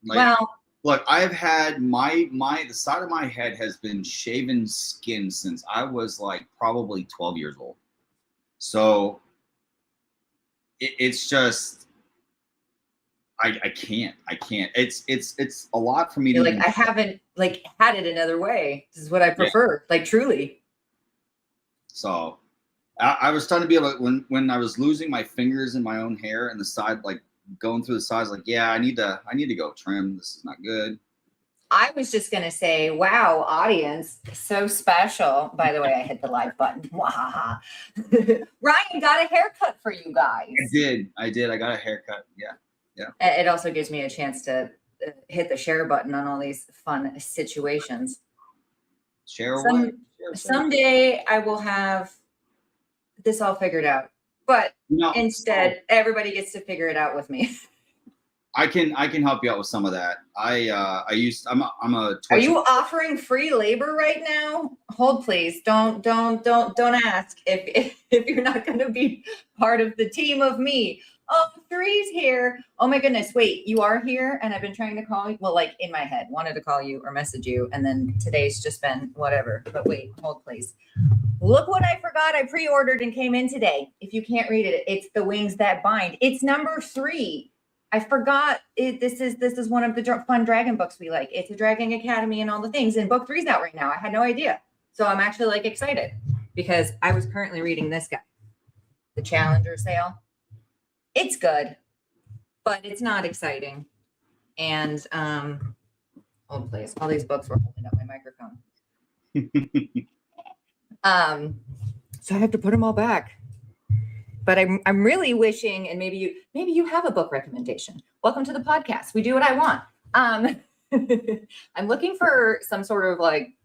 Like, well, look, I've had the side of my head has been shaven skin since I was like probably 12 years old. So it's just I can't. It's a lot for me you're to like, even. I haven't like had it another way. This is what I prefer. Like truly. So I was starting to be able to, when I was losing my fingers in my own hair and the side, like going through the sides, like, yeah, I need to go trim. This is not good. I was just going to say, wow, audience, so special. By the way, I hit the live button. Ryan got a haircut for you guys. I did. I got a haircut. Yeah. It also gives me a chance to hit the share button on all these fun situations. Someday I will have this all figured out, but instead everybody gets to figure it out with me. I can help you out with some of that. I'm a Twitch. Are you offering free labor right now? Hold please. Don't ask if you're not going to be part of the team of me. Oh, Three's here. Oh my goodness. Wait, you are here and I've been trying to call you. Well, like in my head, wanted to call you or message you. And then today's just been whatever, but wait, hold please. Look what I forgot. I pre-ordered and came in today. If you can't read it, it's The Wings That Bind. It's number 3. I forgot it. This is one of the fun dragon books we like. It's a Dragon Academy and all the things. And book 3's out right now. I had no idea. So I'm actually like excited because I was currently reading this guy, The Challenger Sale. It's good, but it's not exciting. And hold please. All these books were holding up my microphone. So I have to put them all back. But I'm really wishing, and maybe you have a book recommendation. Welcome to the podcast. We do what I want. I'm looking for some sort of like,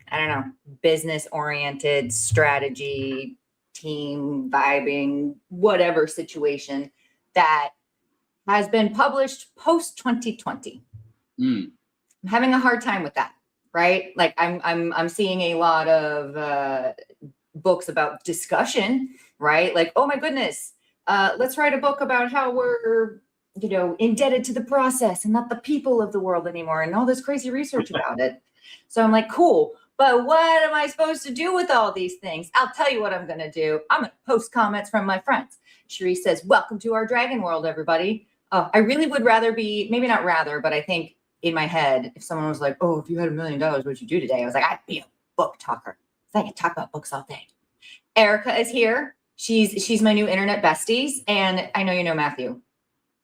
I don't know, business oriented strategy, team vibing, whatever situation that has been published post 2020. I'm having a hard time with that, right? Like I'm seeing a lot of books about discussion, right? Like, oh my goodness, let's write a book about how we're, indebted to the process and not the people of the world anymore, and all this crazy research about it. So I'm like, cool, but what am I supposed to do with all these things? I'll tell you what I'm going to do. I'm going to post comments from my friends. Cherie says, welcome to our dragon world, everybody. Oh, I really would rather be, maybe not rather, but I think in my head, if someone was like, oh, if you had $1 million, what'd you do today? I was like, I'd be a book talker. I can talk about books all day. Erica is here. She's my new internet besties, and I know you know Matthew.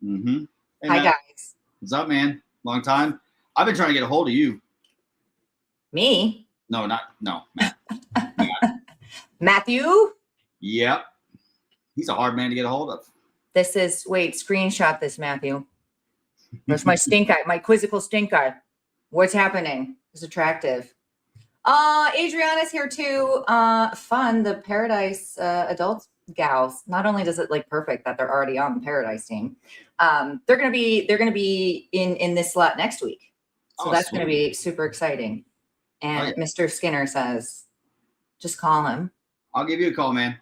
Mm-hmm. Hey, hi, Matt. guys. What's up, man? Long time. I've been trying to get a hold of you. Me? No, Matt. Matthew? Yep. He's a hard man to get a hold of. Screenshot this, Matthew. That's my stink eye, my quizzical stink eye. What's happening? It's attractive. Adriana's here too. Fun, the Paradise adult gals. Not only does it like perfect that they're already on the Paradise team, they're gonna be in this slot next week. So that's gonna be super exciting. And Mr. Skinner says, just call him. I'll give you a call, man.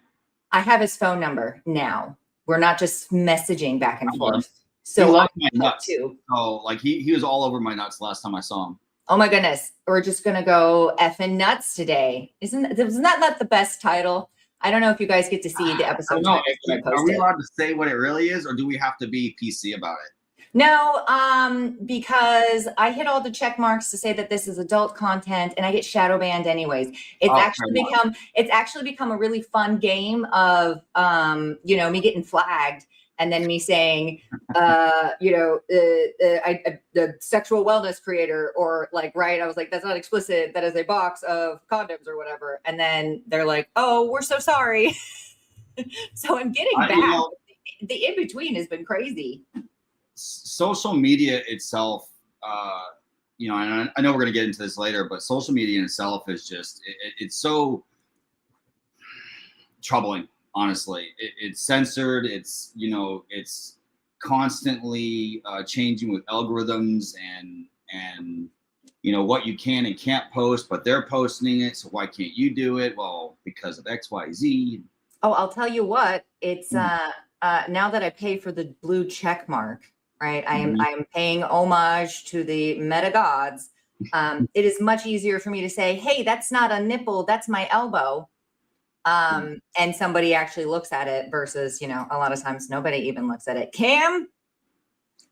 I have his phone number now. We're not just messaging back and forth. So he loves my nuts too. Oh, like he was all over my nuts last time I saw him. Oh my goodness. We're just going to go FKN Nuts today. Isn't that not the best title? I don't know if you guys get to see the episode. Are we allowed to say what it really is, or do we have to be PC about it? No, because I hit all the check marks to say that this is adult content, and I get shadow banned anyways. It's actually become a really fun game of me getting flagged. And then me saying, the sexual wellness creator, or like, right. I was like, that's not explicit. That is a box of condoms or whatever. And then they're like, oh, we're so sorry. So I'm getting back. The in-between has been crazy. Social media itself, and I know we're going to get into this later, but social media in itself is just, it's so troubling. Honestly, it's censored. It's constantly changing with algorithms and what you can and can't post, but they're posting it. So why can't you do it? Well, because of X, Y, Z. Oh, I'll tell you what. It's now that I pay for the blue check mark. right? I am paying homage to the meta gods. It is much easier for me to say, hey, that's not a nipple, that's my elbow. And somebody actually looks at it versus, a lot of times nobody even looks at it. Cam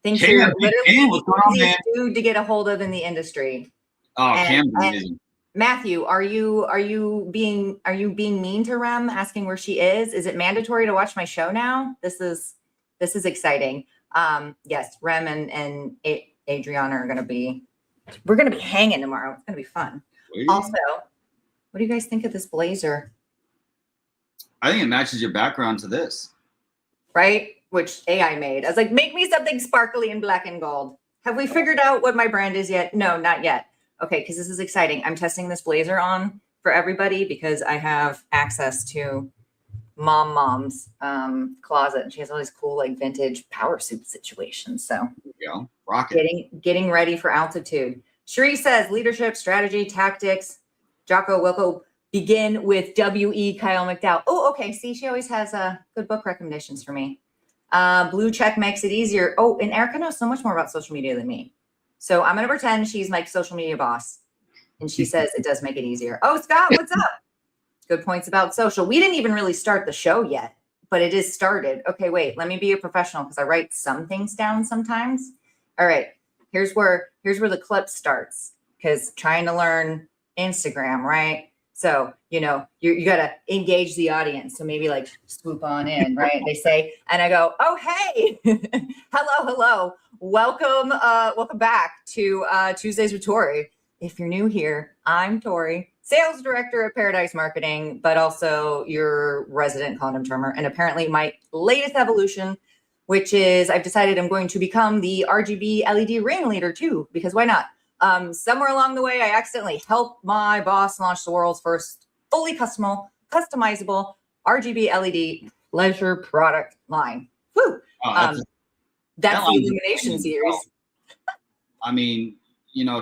thinks you're literally the easiest dude to get a hold of in the industry. Oh, Cam's amazing. Matthew, are you being mean to Rem, asking where she is? Is it mandatory to watch my show now? This is exciting. Yes, Rem and Adriana we're gonna be hanging tomorrow. It's gonna be fun. Wait. Also, what do you guys think of this blazer? I think it matches your background to this. Right? Which AI made. I was like, make me something sparkly in black and gold. Have we figured out what my brand is yet? No, not yet. Okay, because this is exciting. I'm testing this blazer on for everybody because I have access to mom's closet, and she has all these cool like vintage power suit situations. So yeah, rock it. Getting ready for altitude. Cherie says leadership, strategy, tactics. Jocko Wilco begin with W.E. Kyle McDowell. Oh, okay. See, she always has good book recommendations for me. Blue check makes it easier. Oh, and Erica knows so much more about social media than me. So I'm going to pretend she's my social media boss. And she says it does make it easier. Oh, Scott, what's up? Good points about social. We didn't even really start the show yet, but it is started. Okay, wait, let me be a professional because I write some things down sometimes. All right, here's where the clip starts because trying to learn Instagram, right? So, you got to engage the audience. So maybe like swoop on in, right? They say, and I go, oh, hey, hello. Welcome back to Tuesdays with Tori. If you're new here, I'm Tori, sales director at Paradise Marketing, but also your resident condom termer. And apparently my latest evolution, which is I've decided I'm going to become the RGB LED ringleader too, because why not? Somewhere along the way, I accidentally helped my boss launch the world's first fully customizable RGB LED pleasure product line. Woo! That's the Illumination series. I mean,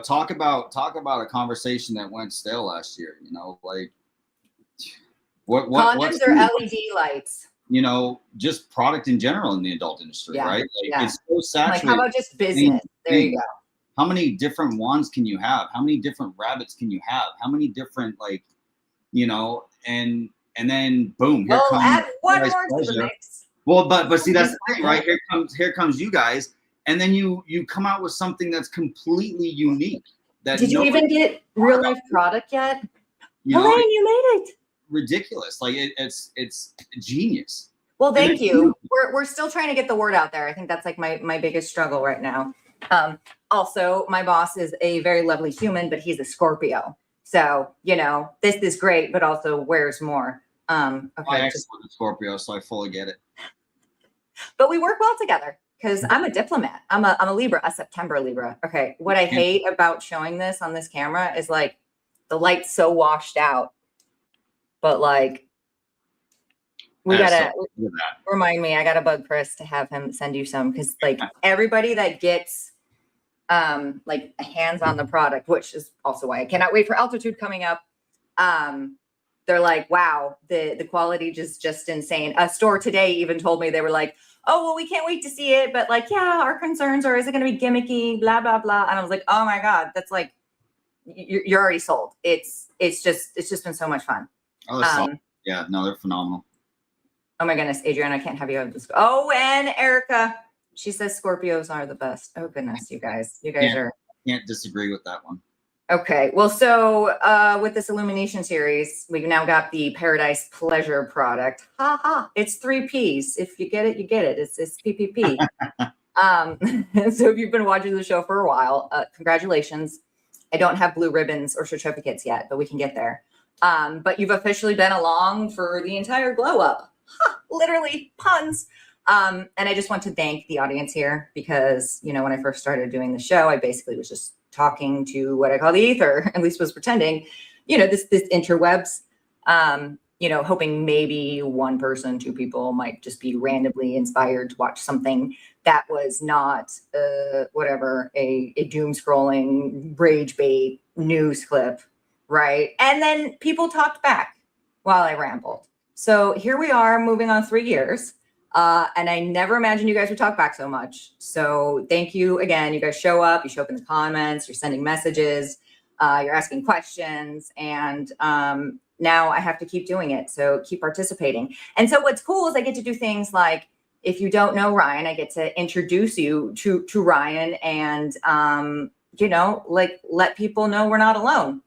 talk about a conversation that went stale last year. Like what condoms or LED lights? Just product in general in the adult industry, right? Like it's so saturated. Like how about just business? There you go. How many different wands can you have? How many different rabbits can you have? How many different and then boom, here comes add one more to the mix. Well, but see that's the thing, right? Here comes you guys, and then you come out with something that's completely unique. Did you even get real life product yet? Elaine, you made it. Ridiculous. Like it's genius. Well, thank you. We're still trying to get the word out there. I think that's like my biggest struggle right now. Also, my boss is a very lovely human, but he's a Scorpio. So, this is great, but also wears more. Okay, I actually was a Scorpio, so I fully get it. But we work well together because I'm a diplomat. I'm a Libra, a September Libra. Okay. What I hate about showing this on this camera is like the light's so washed out. But like, we gotta remind me. I gotta bug Chris to have him send you some because like everybody that gets like hands on the product, which is also why I cannot wait for altitude coming up. They're like, wow, the quality just insane. A store today even told me they were like, oh well, we can't wait to see it, but like, yeah, our concerns are, is it going to be gimmicky, blah blah blah. And I was like, oh my god, that's like, you're already sold. It's just been so much fun. Oh, yeah, no, they're phenomenal. Oh my goodness, Adriana, I can't have you have this. Oh, and Erica, she says Scorpios are the best. Oh goodness, you guys are. Can't disagree with that one. Okay, well, so with this Illumination series, we've now got the Paradise Pleasure product. Ha ha! It's 3 Ps. If you get it, you get it. It's PPP. So if you've been watching the show for a while, congratulations. I don't have blue ribbons or certificates yet, but we can get there. But you've officially been along for the entire glow up. Literally puns. And I just want to thank the audience here because, when I first started doing the show, I basically was just talking to what I call the ether, at least was pretending, this interwebs, hoping maybe one person, 2 people might just be randomly inspired to watch something that was not a doom scrolling rage bait news clip. Right. And then people talked back while I rambled. So here we are moving on 3 years. And I never imagined you guys would talk back so much. So thank you again. You guys show up, you show up in the comments, you're sending messages, you're asking questions, and now I have to keep doing it. So keep participating. And so what's cool is I get to do things like, if you don't know Ryan, I get to introduce you to Ryan and, you know, like let people know we're not alone.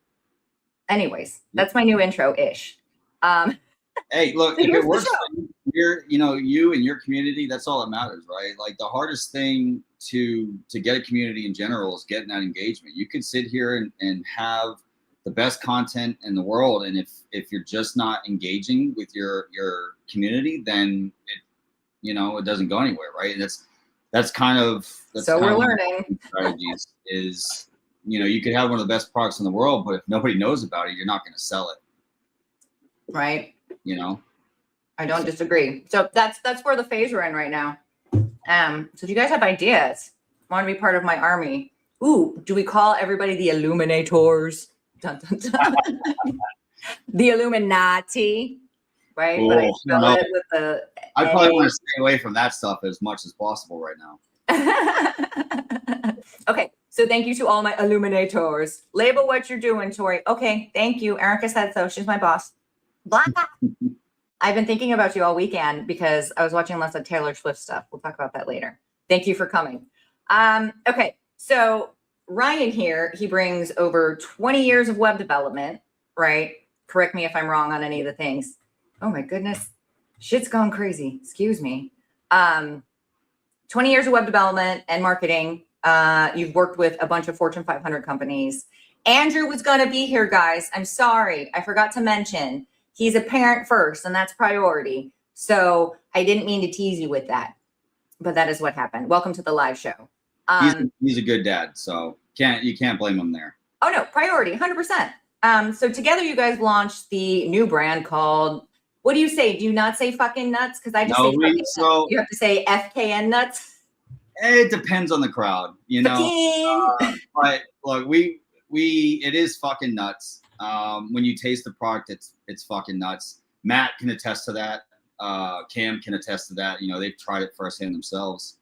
Anyways, that's my new intro-ish. Hey, look, So if here's it the works show. for you, you know, you and your community, that's all that matters, right? Like the hardest thing to get a community in general is getting that engagement. You could sit here and have the best content in the world, and if you're just not engaging with your community, then it doesn't go anywhere, right? And that's kind of So we're learning strategies is, you could have one of the best products in the world, but if nobody knows about it, you're not going to sell it. Right. I don't disagree. So that's where the phase we're in right now. So if you guys have ideas, want to be part of my army. Ooh, do we call everybody the Illuminators? Dun, dun, dun. The Illuminati, right? Ooh, But I spell it with the I probably want to stay away from that stuff as much as possible right now. Okay, so thank you to all my Illuminators. Label what you're doing, Tori. Okay, thank you. Erica said so. She's my boss. Blah. I've been thinking about you all weekend because I was watching lots of Taylor Swift stuff. We'll talk about that later. Thank you for coming. Okay, so Ryan here, he brings over 20 years of web development, right? Correct me if I'm wrong on any of the things. Oh my goodness, shit's gone crazy. Excuse me. 20 years of web development and marketing. You've worked with a bunch of Fortune 500 companies. Andrew was going to be here, guys. I'm sorry. I forgot to mention. He's a parent first, and that's priority. So I didn't mean to tease you with that, but that is what happened. Welcome to the live show. He's a good dad, so you can't blame him there. Oh no, priority, 100%. So together you guys launched the new brand called, what do you say? Do you not say fucking nuts? Because I just say fucking nuts. You have to say FKN Nuts. It depends on the crowd, but look, it is fucking nuts. When you taste the product, it's fucking nuts. Matt can attest to that. Cam can attest to that. They've tried it firsthand themselves.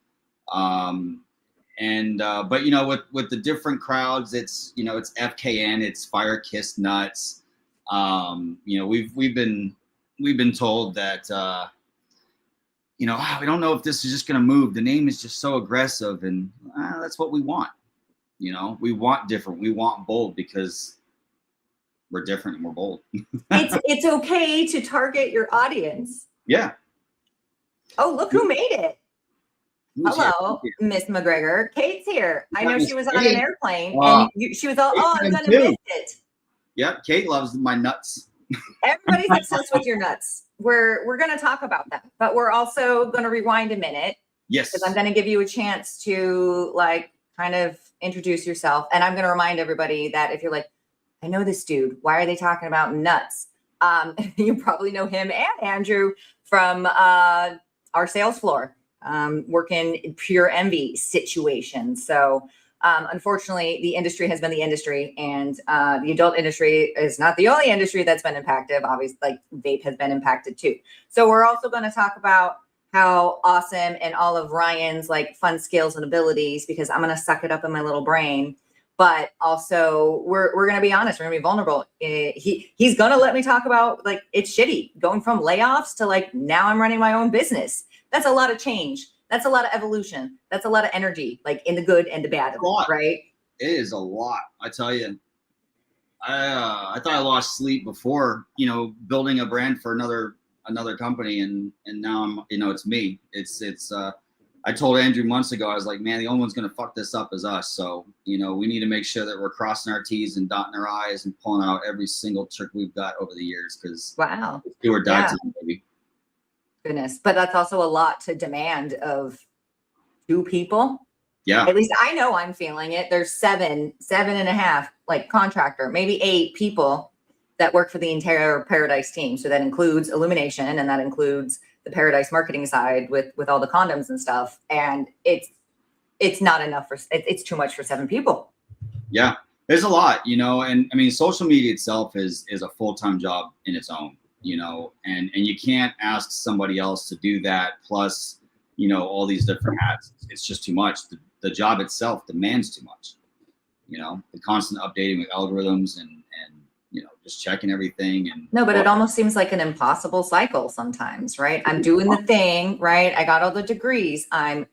But with the different crowds, it's FKN, it's Fire Kissed Nuts. We've been told that we don't know if this is just going to move. The name is just so aggressive, and that's what we want. We want different. We want bold because we're different and we're bold. It's okay to target your audience. Yeah. Oh, look who made it. Hello, Miss McGregor. Kate's here. I know she was on an airplane and she was all, I'm going to miss it. Yep. Kate loves my nuts. Everybody's obsessed with your nuts. We're going to talk about that, but we're also going to rewind a minute. Yes. Because I'm going to give you a chance to kind of introduce yourself. And I'm going to remind everybody that if you're like, I know this dude, why are they talking about nuts? You probably know him and Andrew from our sales floor, working pure envy situations. So unfortunately, the industry has been the industry, and the adult industry is not the only industry that's been impacted. Obviously, vape has been impacted too. So we're also going to talk about how awesome and all of Ryan's fun skills and abilities, because I'm going to suck it up in my little brain. But also, we're going to be honest. We're going to be vulnerable. He's going to let me talk about it's shitty going from layoffs to now I'm running my own business. That's a lot of change. That's a lot of evolution. That's a lot of energy, in the good and the bad, right? It is a lot. I tell you. I thought I lost sleep before, building a brand for another company, and now I'm, it's me. It's I told Andrew months ago, I was like, man, the only one's going to fuck this up is us. So, we need to make sure that we're crossing our T's and dotting our I's and pulling out every single trick we've got over the years. Because wow, it's do or die time, baby. Goodness. But that's also a lot to demand of two people. Yeah. At least I know I'm feeling it. There's seven and a half, contractor, maybe 8 people that work for the entire Paradise team. So that includes illumination, and that includes the Paradise marketing side with all the condoms and stuff. And it's not enough it's too much for 7 people. Yeah, there's a lot, and I mean, social media itself is a full-time job in its own. you know, and you can't ask somebody else to do that. Plus, you know, all these different hats. It's just too much. The job itself demands too much, you know, the constant updating with algorithms and, you know, just checking everything. And no, but it almost seems like an impossible cycle sometimes, right? I'm doing the thing, right? I got all the degrees. I'm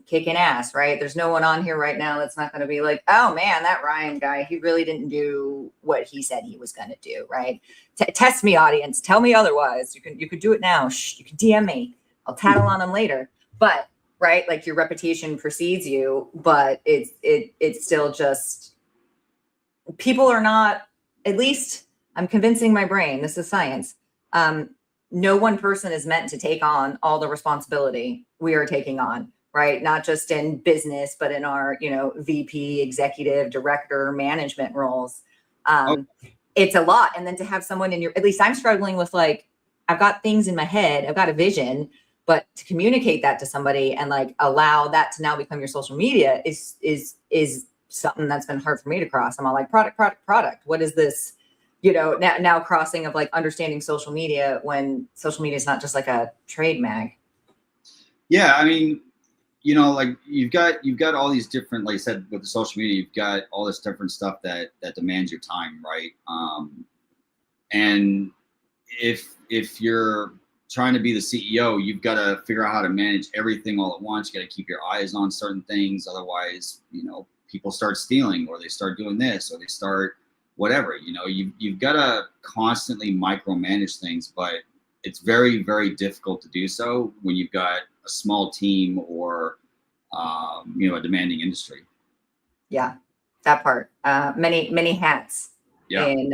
kicking ass, right? There's no one on here right now that's not going to be like, oh man, that Ryan guy, he really didn't do what he said he was going to do, right? Test me, audience. Tell me otherwise. You could do it now. Shh, you can DM me. I'll tattle on them later. But right, like your reputation precedes you, but it's still just, people are not, at least I'm convincing my brain, this is science. No one person is meant to take on all the responsibility we are taking on, right? Not just in business, but in our, you know, VP, executive, director, management roles. It's a lot. And then to have someone in your, at least I'm struggling with, like, I've got things in my head, I've got a vision, but to communicate that to somebody and like allow that to now become your social media is something that's been hard for me to cross. I'm all like, product. What is this? You know, now crossing of like understanding social media when social media is not just like a trade mag. Yeah, I mean, you know, like you've got all these different, like I said, with the social media, you've got all this different stuff that demands your time, right? And if you're trying to be the CEO, you've got to figure out how to manage everything all at once. You got to keep your eyes on certain things, otherwise, you know, people start stealing, or they start doing this, or they start whatever. You know, you've got to constantly micromanage things, but it's very, very difficult to do so when you've got a small team or you know, a demanding industry. Yeah, that part. Many hats. Yeah. In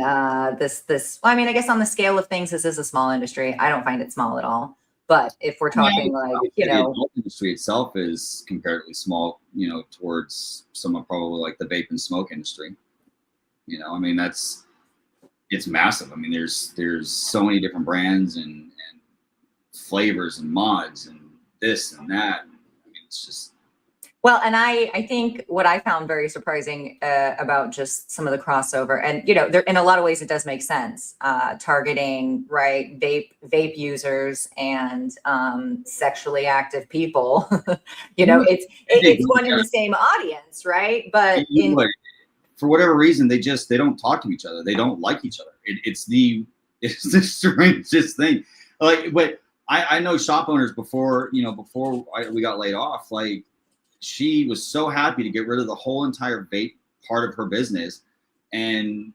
this well, I mean, I guess on the scale of things, this is a small industry. I don't find it small at all. But if we're talking like, you know, the adult industry itself is comparatively small, you know, towards some of probably like the vape and smoke industry. You know, I mean, it's massive. I mean, there's so many different brands and flavors and mods and this and that. I mean, it's just. Well, and I think what I found very surprising about just some of the crossover, and you know, there in a lot of ways it does make sense, targeting right vape users and sexually active people. You know, it's one in the same audience, right? But for whatever reason, they don't talk to each other. They don't like each other. It's the strangest thing. Like, but I know shop owners before we got laid off, like. She was so happy to get rid of the whole entire vape part of her business, and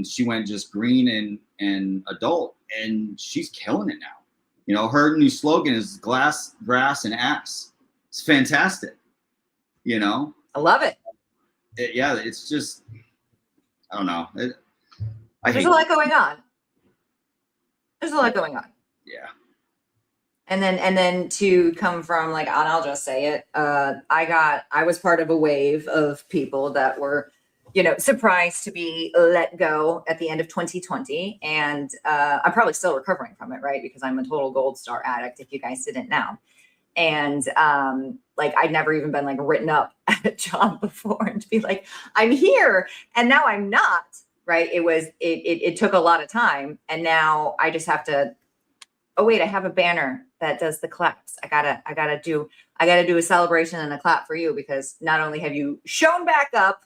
she went just green and adult, and she's killing it now. You know, her new slogan is glass, grass, and ass. It's fantastic. You know, I love it. Yeah, it's just, I don't know. There's a lot going on. There's a lot going on. Yeah. And then to come from like, and I'll just say it, I was part of a wave of people that were, you know, surprised to be let go at the end of 2020. And I'm probably still recovering from it, right? Because I'm a total Gold Star addict, if you guys didn't know. And like, I'd never even been like written up at a job before, and to be like, I'm here and now I'm not, right? It took a lot of time. And now I just have to, oh wait, I have a banner that does the claps. I gotta do a celebration and a clap for you, because not only have you shown back up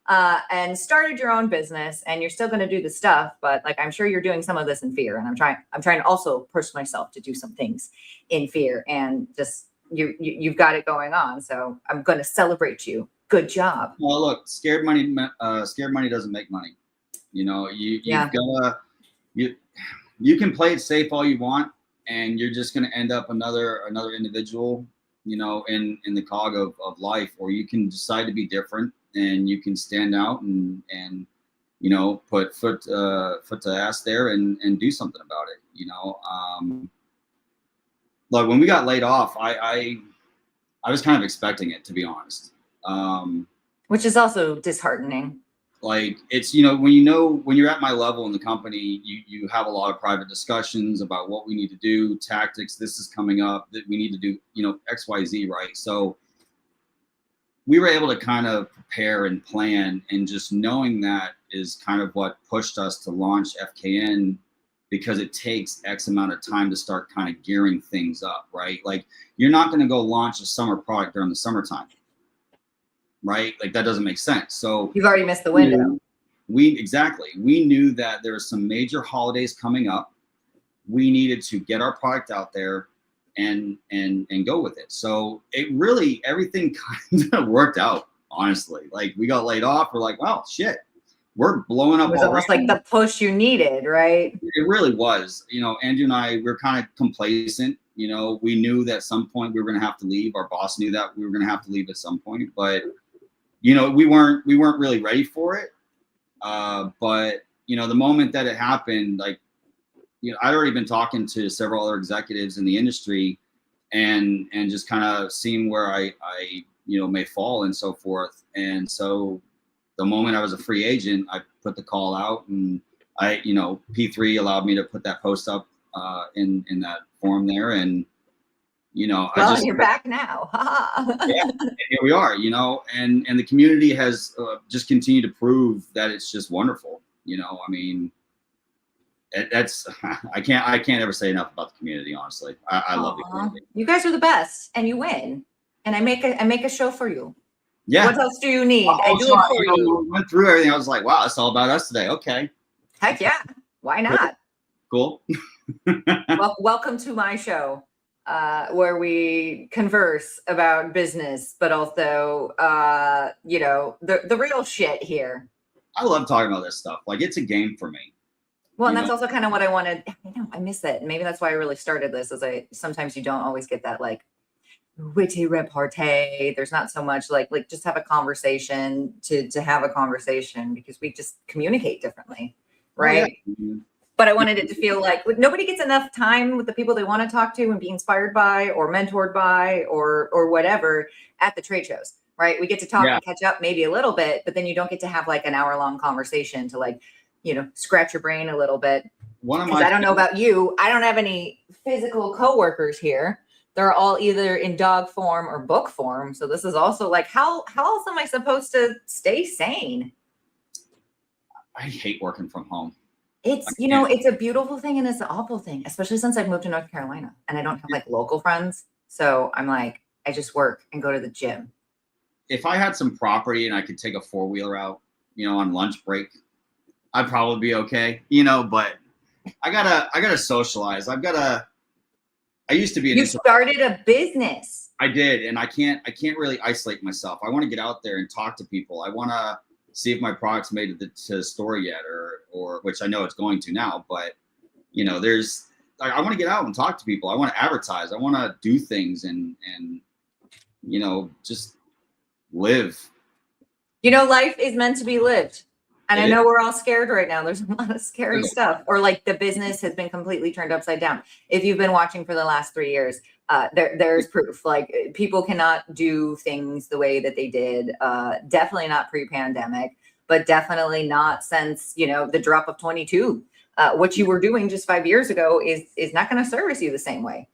and started your own business, and you're still going to do the stuff, but like, I'm sure you're doing some of this in fear, and I'm trying to also push myself to do some things in fear, and just you've got it going on. So I'm going to celebrate you. Good job. Well, look, scared money doesn't make money. You know, you can play it safe all you want, and you're just going to end up another individual, you know, in the cog of life. Or you can decide to be different, and you can stand out and you know, put foot to ass there and do something about it. You know, like when we got laid off, I was kind of expecting it, to be honest. Which is also disheartening. Like, it's, you know, when you're at my level in the company, you have a lot of private discussions about what we need to do, tactics, this is coming up, that we need to do, you know, XYZ, right? So we were able to kind of prepare and plan, and just knowing that is kind of what pushed us to launch FKN, because it takes X amount of time to start kind of gearing things up, right? Like you're not going to go launch a summer product during the summertime, right? Like that doesn't make sense. So you've already missed the window. We knew that there were some major holidays coming up. We needed to get our product out there and go with it. So it really, everything kind of worked out, honestly. Like we got laid off. We're like, wow, shit, we're blowing up. It was almost like the push you needed, right? It really was. You know, Andrew and I, we're kind of complacent. You know, we knew that at some point we were going to have to leave. Our boss knew that we were going to have to leave at some point, but you know, we weren't really ready for it. But you know, the moment that it happened, like, you know, I'd already been talking to several other executives in the industry and just kind of seeing where I, you know, may fall and so forth. And so the moment I was a free agent, I put the call out and you know, P3 allowed me to put that post up in that forum there. And, you know, you're back now. Yeah, here we are, you know, and the community has just continued to prove that it's just wonderful. You know, I mean, that's I can't ever say enough about the community. Honestly, I love the community. You guys are the best, and you win. And I make a show for you. Yeah. What else do you need? I do it for you. Went through everything. I was like, wow, it's all about us today. Okay. Heck yeah. Why not? Cool. Well, welcome to my show, where we converse about business, but also, you know, the real shit here. I love talking about this stuff. Like it's a game for me. Well, and that's also kind of what I wanted. I know I miss it. Maybe that's why I really started this. Sometimes you don't always get that like witty repartee. There's not so much like just have a conversation to have a conversation because we just communicate differently, right? Oh, yeah. But I wanted it to feel like nobody gets enough time with the people they want to talk to and be inspired by or mentored by or whatever at the trade shows, right? We get to talk and catch up maybe a little bit, but then you don't get to have like an hour-long conversation to like, you know, scratch your brain a little bit. Because I don't know about you. I don't have any physical coworkers here. They're all either in dog form or book form. So this is also like, how else am I supposed to stay sane? I hate working from home. It's, you know, it's a beautiful thing and it's an awful thing, especially since I've moved to North Carolina and I don't have like local friends. So I'm like, I just work and go to the gym. If I had some property and I could take a 4-wheeler out, you know, on lunch break, I'd probably be okay, you know, but I gotta socialize. I used to be You started a business. I did, and I can't really isolate myself. I want to get out there and talk to people. I want to see if my product's made it to the store yet, or which I know it's going to now. But you know, I want to get out and talk to people. I want to advertise. I want to do things and you know, just live. You know, life is meant to be lived. And I know we're all scared right now. There's a lot of scary stuff. Or like the business has been completely turned upside down. If you've been watching for the last 3 years, there's proof. Like people cannot do things the way that they did. Definitely not pre-pandemic, but definitely not since, you know, the drop of 22. What you were doing just 5 years ago is not going to service you the same way.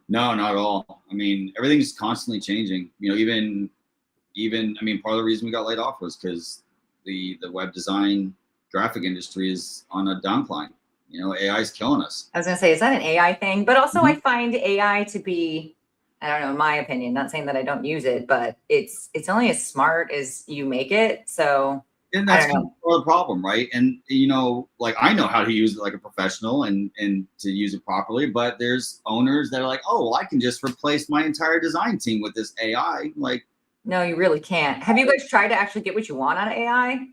No, not at all. I mean, everything's constantly changing. You know, even I mean, part of the reason we got laid off was because the web design graphic industry is on a decline. You know, AI is killing us. I was gonna say, is that an AI thing? But also I find AI to be, I don't know, in my opinion, not saying that I don't use it, but it's only as smart as you make it. So and that's kind of the problem, right? And you know, like I know how to use it like a professional and to use it properly, but there's owners that are like, oh, well, I can just replace my entire design team with this AI. Like, no, you really can't. Have you guys tried to actually get what you want out of AI?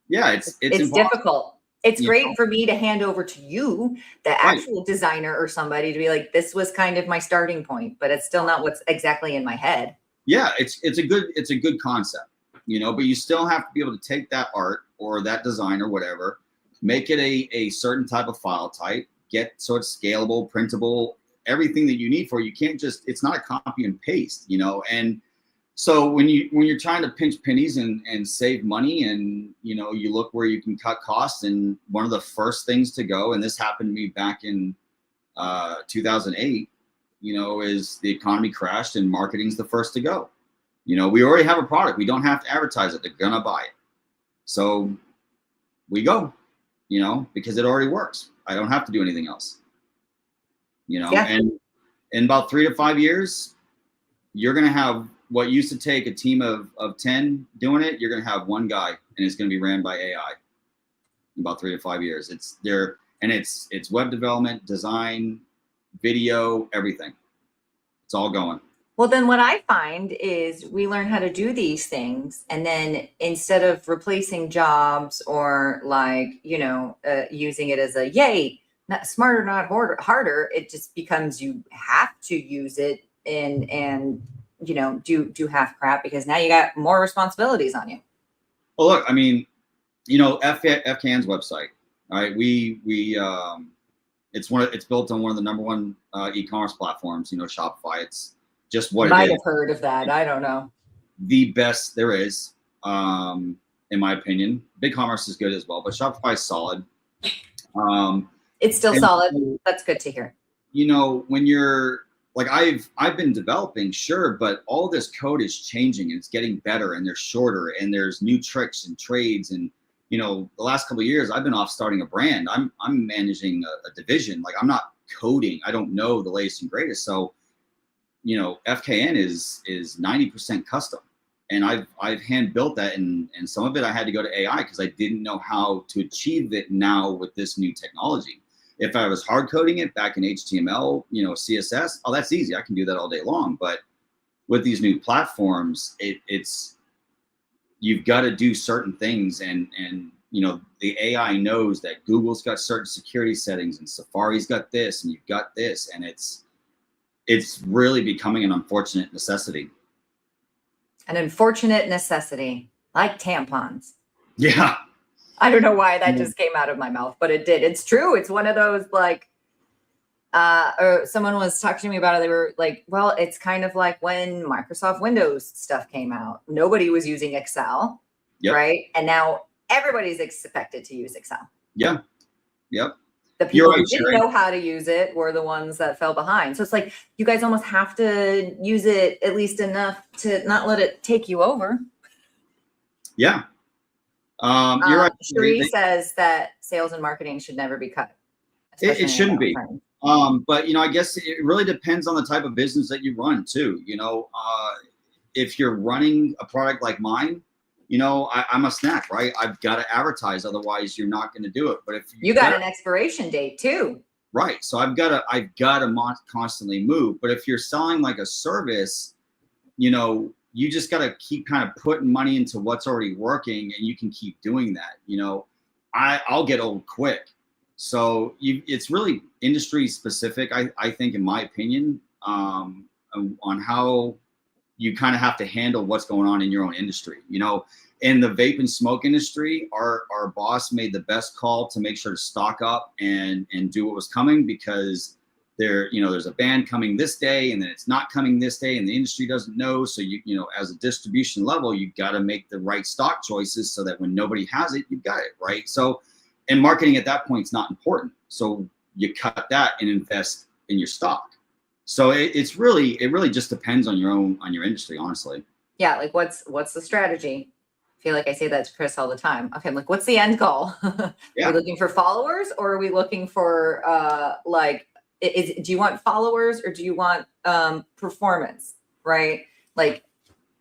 Yeah, it's difficult. It's great for me to hand over to you, the actual designer or somebody, to be like, this was kind of my starting point, but it's still not what's exactly in my head. Yeah, it's a good concept, you know, but you still have to be able to take that art or that design or whatever, make it a certain type of file type, get so it's scalable, printable, everything that you need for it. You can't just, it's not a copy and paste, you know, and so when you're trying to pinch pennies and save money and, you know, you look where you can cut costs, and one of the first things to go, and this happened to me back in 2008, you know, is the economy crashed and marketing's the first to go. You know, we already have a product. We don't have to advertise it. They're going to buy it. So we go, you know, because it already works. I don't have to do anything else. You know, Yeah. and in about 3 to 5 years, you're going to have what used to take a team of 10 doing it. You're going to have one guy, and it's going to be ran by AI in about 3 to 5 years. It's there, and it's web development, design, video, everything. It's all going. Well, then what I find is we learn how to do these things. And then instead of replacing jobs or like, using it as a yay, not smarter, not harder, it just becomes you have to use it and do half crap because now you got more responsibilities on you. Well, look, I mean, FKN's website, all right, it's built on one of the number one e-commerce platforms, Shopify. It's just what Might it is. have heard of that. I don't know. The best there is, in my opinion. BigCommerce is good as well, but Shopify is solid. It's still solid. That's good to hear. When you're like, I've been developing, sure, but all this code is changing and it's getting better and they're shorter and there's new tricks and trades. And, the last couple of years I've been off starting a brand. I'm managing a division. Like I'm not coding. I don't know the latest and greatest. So, FKN is 90% custom. And I've hand built that, and some of it I had to go to AI because I didn't know how to achieve it now with this new technology. If I was hard coding it back in HTML, CSS, oh, that's easy. I can do that all day long. But with these new platforms, it's you've got to do certain things, and the AI knows that Google's got certain security settings and Safari's got this, and you've got this, and it's really becoming an unfortunate necessity. An unfortunate necessity, like tampons. Yeah. I don't know why that just came out of my mouth, but it did. It's true. It's one of those or someone was talking to me about it. They were like, well, it's kind of like when Microsoft Windows stuff came out. Nobody was using Excel, right? And now everybody's expected to use Excel. Yeah. Yep. The people who didn't know how to use it were the ones that fell behind. So it's like you guys almost have to use it at least enough to not let it take you over. Yeah. You're right. Tori says that sales and marketing should never be cut. It shouldn't be. But, I guess it really depends on the type of business that you run too. If you're running a product like mine, I'm a snack, right? I've got to advertise. Otherwise you're not going to do it. But if you got an expiration date too. Right. So I've got to constantly move. But if you're selling like a service, you just got to keep kind of putting money into what's already working, and you can keep doing that. I'll get old quick. So it's really industry specific, I think, in my opinion, on how you kind of have to handle what's going on in your own industry. In the vape and smoke industry, our boss made the best call to make sure to stock up and do what was coming, because there's a ban coming this day and then it's not coming this day and the industry doesn't know. So as a distribution level, you've got to make the right stock choices so that when nobody has it, you've got it, right? So, and marketing at that point is not important. So you cut that and invest in your stock. So it really just depends on your industry, honestly. Yeah. Like what's the strategy? I feel like I say that to Chris all the time. Okay. I'm like, what's the end goal? Yeah. Are we looking for followers, or are we looking for do you want followers or do you want performance, right? Like,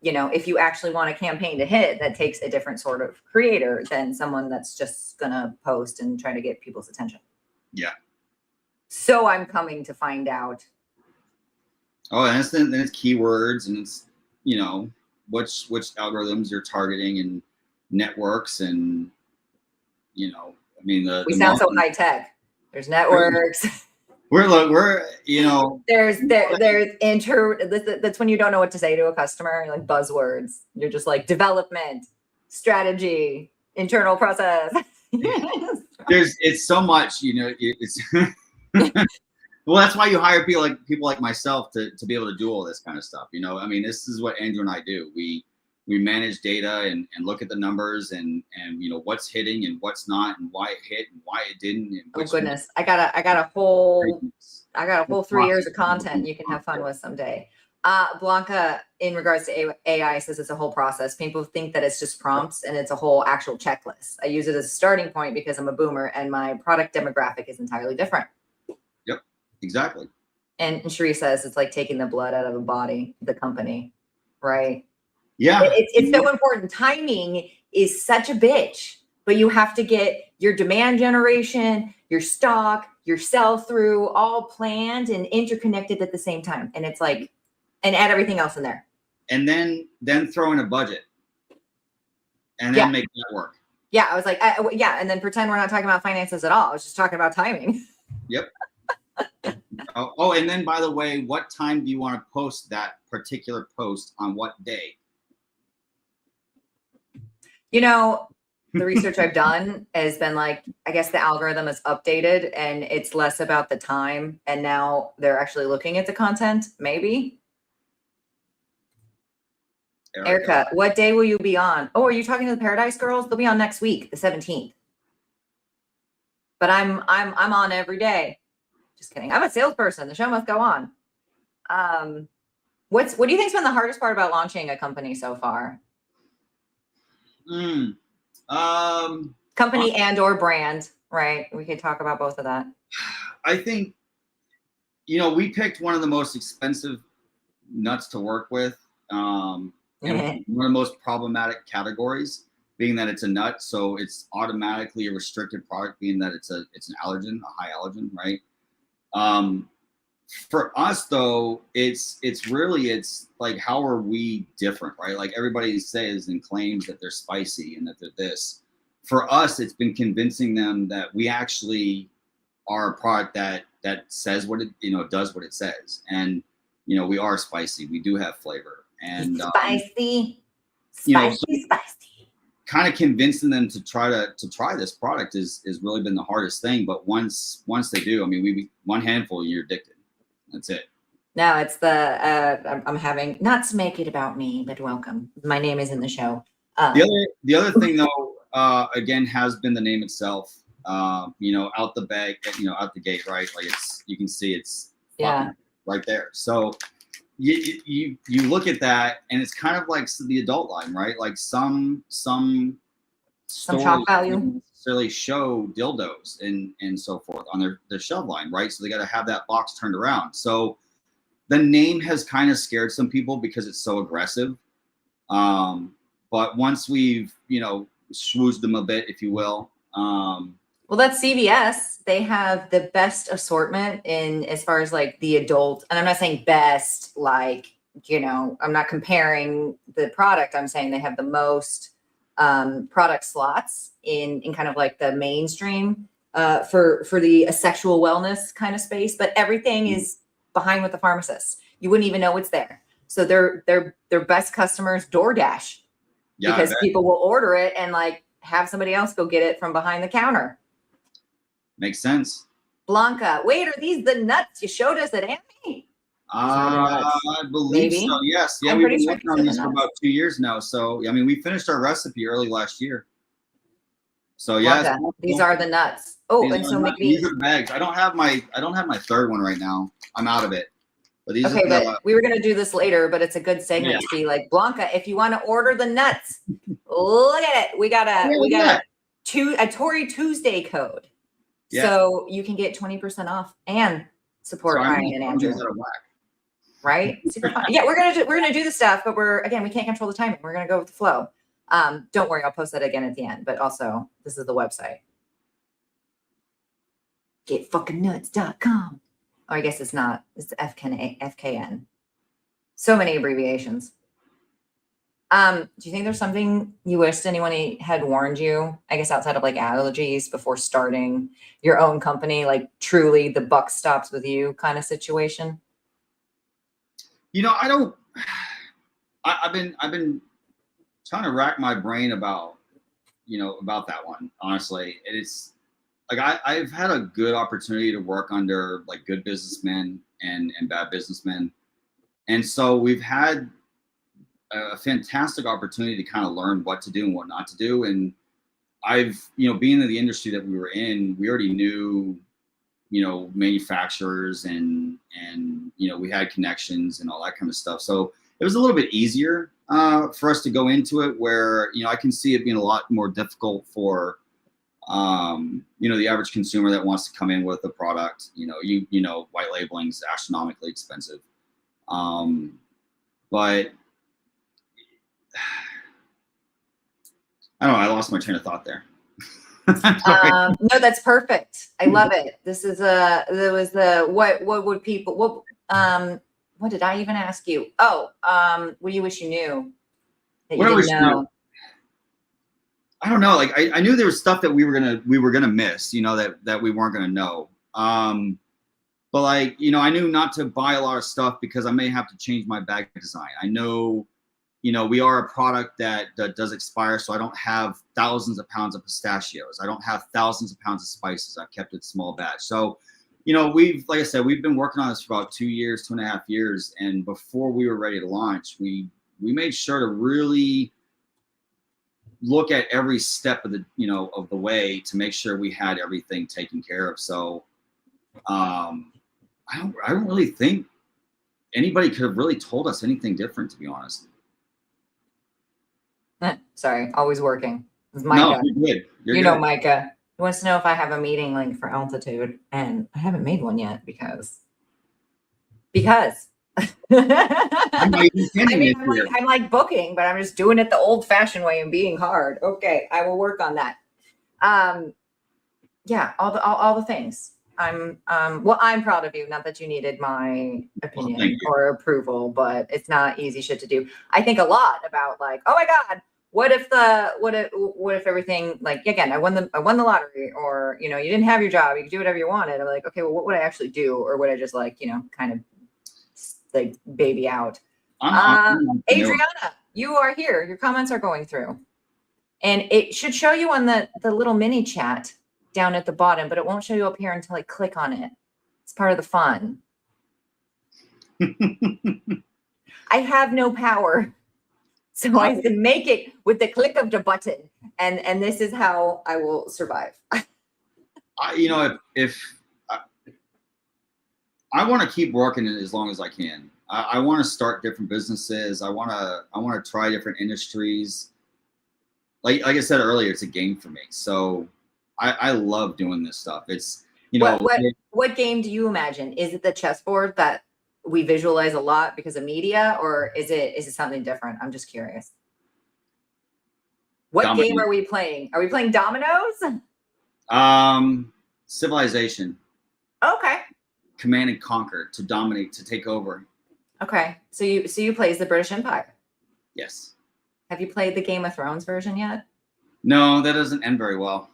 if you actually want a campaign to hit, that takes a different sort of creator than someone that's just going to post and try to get people's attention. Yeah. So I'm coming to find out. Oh, and then it's keywords, and it's, which algorithms you're targeting and networks, and, we sound so high tech. There's networks. We're there's that's when you don't know what to say to a customer, like buzzwords. You're just like development, strategy, internal process. It's so much, it's well, that's why you hire people like myself to be able to do all this kind of stuff. This is what Andrew and I do. We manage data and look at the numbers and what's hitting and what's not, and why it hit and why it didn't. And oh goodness, I got a whole 3 years of content you can have fun with someday. Blanca, in regards to AI, says it's a whole process. People think that it's just prompts and it's a whole actual checklist. I use it as a starting point because I'm a boomer and my product demographic is entirely different. Yep, exactly. And Sheree says it's like taking the blood out of a body, the company, right? Yeah. It's so important. Timing is such a bitch, but you have to get your demand generation, your stock, your sell through all planned and interconnected at the same time. And it's like, and add everything else in there. And then throw in a budget and then make that work. Yeah. I was like, yeah. And then pretend we're not talking about finances at all. I was just talking about timing. Yep. Oh, and then by the way, what time do you want to post that particular post on what day? You know, the research I've done has been like, I guess the algorithm is updated and it's less about the time. And now they're actually looking at the content, maybe. Erica, what day will you be on? Oh, are you talking to the Paradise Girls? They'll be on next week, the 17th. But I'm on every day. Just kidding. I'm a salesperson. The show must go on. What do you think's been the hardest part about launching a company so far? Company and or brand, right? We could talk about both of that. I think, you know, we picked one of the most expensive nuts to work with. And one of the most problematic categories being that it's a nut. So it's automatically a restricted product, being that it's an allergen, a high allergen, right? For us though, it's like, how are we different, right? Like everybody says and claims that they're spicy and that they're this. For us, it's been convincing them that we actually are a product that says what it, you know, does what it says. And, you know, we are spicy. We do have flavor. And spicy, you know, spicy. Kind of convincing them to try this product is really been the hardest thing. But once they do, I mean, one handful, you're addicted. That's it. No, it's the I'm having, not to make it about me, but welcome. My name is in the show. The other thing though, again, has been the name itself. You know, out the gate, right? Like you can see it's right there. So you look at that and it's kind of like the adult line, right? Like some shock value don't necessarily show dildos and so forth on their shelf line, right? So they got to have that box turned around. So the name has kind of scared some people because it's so aggressive. But once we've, you know, schmoozed them a bit, if you will. Well, that's CVS. They have the best assortment in as far as like the adult, and I'm not saying best, like, you know, I'm not comparing the product. I'm saying they have the most product slots in kind of like the mainstream for the sexual wellness kind of space, but everything is behind with the pharmacists. You wouldn't even know it's there. So their best customers DoorDash, because people will order it and like have somebody else go get it from behind the counter. Makes sense. Blanca, wait, are these the nuts you showed us at Annie? I believe so. Yes. Yeah, we've been working on these for about 2 years now. So I mean, we finished our recipe early last year. So yeah, these are the nuts. Oh, and so maybe these are bags. I don't have my third one right now. I'm out of it. But these okay, but we were gonna do this later, but it's a good segment to be like, Blanca, if you want to order the nuts, look at it. We got a Tori Tuesday code. Yeah. So you can get 20% off and support Ryan and Andrew. Right? Super fun. Yeah, we're gonna do the stuff, but we can't control the timing. We're gonna go with the flow. Don't worry, I'll post that again at the end. But also, this is the website. GetFuckingNuts.com. Oh, I guess it's not. It's FKN. So many abbreviations. Do you think there's something you wished anyone had warned you, I guess, outside of like allergies before starting your own company, like truly the buck stops with you kind of situation? You know, I've been trying to rack my brain about that one, honestly. It's like I've had a good opportunity to work under like good businessmen and bad businessmen. And so we've had a fantastic opportunity to kind of learn what to do and what not to do. And I've, being in the industry that we were in, we already knew manufacturers and we had connections and all that kind of stuff. So it was a little bit easier for us to go into it, where I can see it being a lot more difficult for the average consumer that wants to come in with a product. White labeling is astronomically expensive. But I don't know. I lost my train of thought there. No, that's perfect. I love it. What would people, what did I even ask you? Oh, what do you wish you knew that you didn't know? I don't know. Like I knew there was stuff that we were gonna miss, that we weren't gonna know. But I knew not to buy a lot of stuff because I may have to change my bag design. I know, we are a product that does expire, so I don't have thousands of pounds of pistachios. I don't have thousands of pounds of spices. I've kept it small batch. So, like I said, we've been working on this for about 2.5 years. And before we were ready to launch, we made sure to really look at every step of the way to make sure we had everything taken care of. So, I don't really think anybody could have really told us anything different, to be honest. Sorry, always working. Micah. No, you're good. You're good. Micah. He wants to know if I have a meeting link for Altitude, and I haven't made one yet because. I'm like booking, but I'm just doing it the old-fashioned way and being hard. Okay, I will work on that. Yeah, all the things. I'm proud of you. Not that you needed my opinion or approval, but it's not easy shit to do. I think a lot about like, oh my God, what if everything, like, again, I won the lottery, or, you didn't have your job, you could do whatever you wanted. I'm like, okay, well, what would I actually do? Or would I just like, kind of like baby out? Adriana, you are here. Your comments are going through, and it should show you on the little mini chat down at the bottom, but it won't show you up here until I click on it. It's part of the fun. I have no power, so I can make it with the click of the button, and this is how I will survive. If I want to keep working as long as I can. I want to start different businesses. I want to try different industries. Like I said earlier, it's a game for me. So I love doing this stuff. It's what game do you imagine? Is it the chessboard that we visualize a lot because of media, or is it something different? I'm just curious. What game are we playing? Are we playing dominoes? Civilization. Okay. Command and conquer, to dominate, to take over. Okay. So you play as the British Empire? Yes. Have you played the Game of Thrones version yet? No, that doesn't end very well.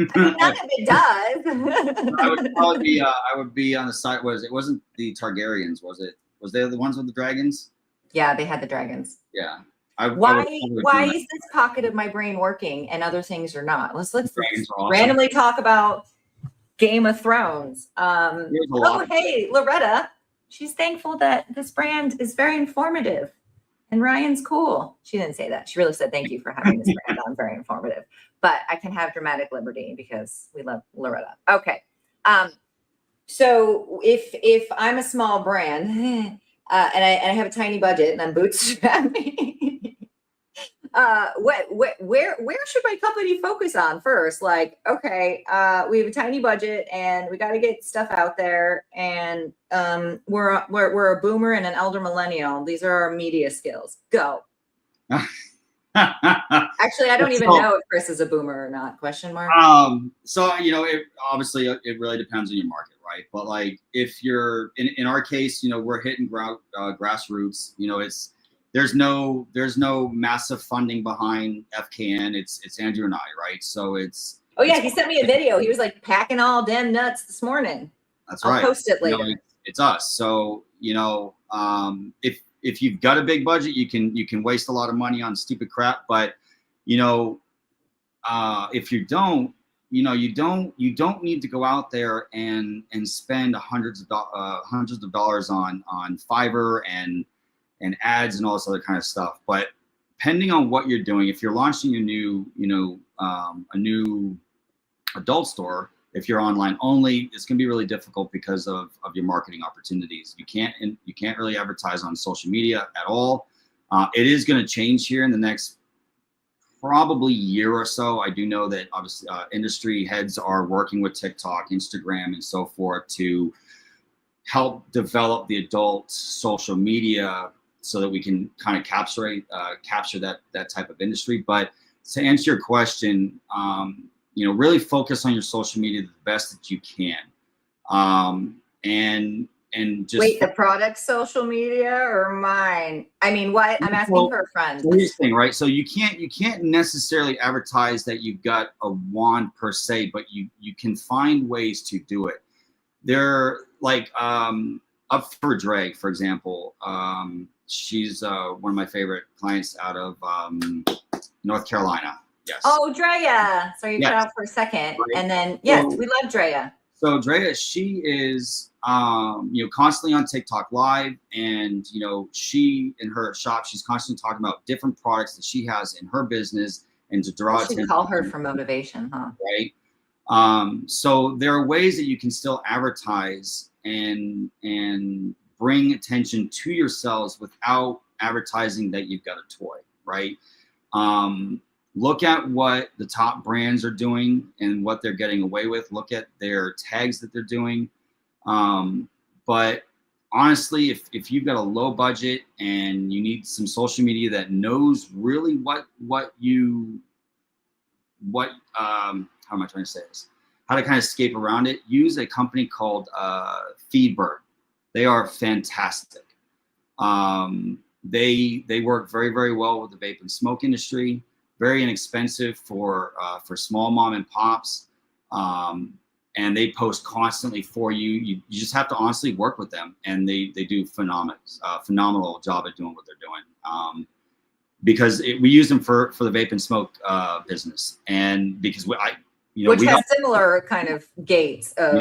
I mean, none of it does. I would probably be I would be on the side. It wasn't the Targaryens, was it? Was they the ones with the dragons? Yeah, they had the dragons. Yeah. Why is this pocket of my brain working and other things are not? Let's randomly talk about Game of Thrones. Oh, hey, Loretta. She's thankful that this brand is very informative and Ryan's cool. She didn't say that. She really said, thank you for having this brand on, very informative. But I can have dramatic liberty because we love Loretta. Okay. So if I'm a small brand and I have a tiny budget and I'm bootstrapping, where should my company focus on first? Like, okay, we have a tiny budget and we got to get stuff out there, and we're a boomer and an elder millennial. These are our media skills. Go. Actually, I don't even know if Chris is a boomer or not. Question mark. So it obviously it really depends on your market, right? But like if you're in our case, we're hitting grassroots. There's no massive funding behind FKN. It's Andrew and I, right? So it's. Oh yeah, he sent me a video. He was like packing all damn nuts this morning. That's right. I'll post it later. It's us. So if you've got a big budget, you can waste a lot of money on stupid crap. But if you don't, you don't need to go out there and spend hundreds of dollars on Fiverr and ads and all this other kind of stuff. But depending on what you're doing, if you're launching a new adult store, If you're online only, it's going to be really difficult because of your marketing opportunities. You can't really advertise on social media at all. It is going to change here in the next probably year or so. I do know that obviously industry heads are working with TikTok, Instagram, and so forth to help develop the adult social media so that we can kind of capture that type of industry. But to answer your question, really focus on your social media the best that you can. And just wait, the product's social media or mine? I mean, what? I'm asking for a friend. Here's the thing, right? So you can't necessarily advertise that you've got a wand per se, but you can find ways to do it. They're like up for Dre, for example. She's one of my favorite clients out of North Carolina. Yes. Oh, Drea. Sorry, you cut out for a second. Right. And then, yes, we love Drea. So Drea, she is, constantly on TikTok live, and, she in her shop, she's constantly talking about different products that she has in her business and to draw attention. Call her for motivation, huh? Right. So there are ways that you can still advertise and bring attention to yourselves without advertising that you've got a toy, right? Look at what the top brands are doing and what they're getting away with. Look at their tags that they're doing. But honestly, if you've got a low budget and you need some social media that knows really how am I trying to say this? How to kind of escape around it, use a company called Feedbird. They are fantastic. They work very, very well with the vape and smoke industry. Very inexpensive for small mom and pops, and they post constantly for you. You just have to honestly work with them, and they do phenomenal job at doing what they're doing. Because we use them for the vape and smoke business, and because which has similar kind of gates of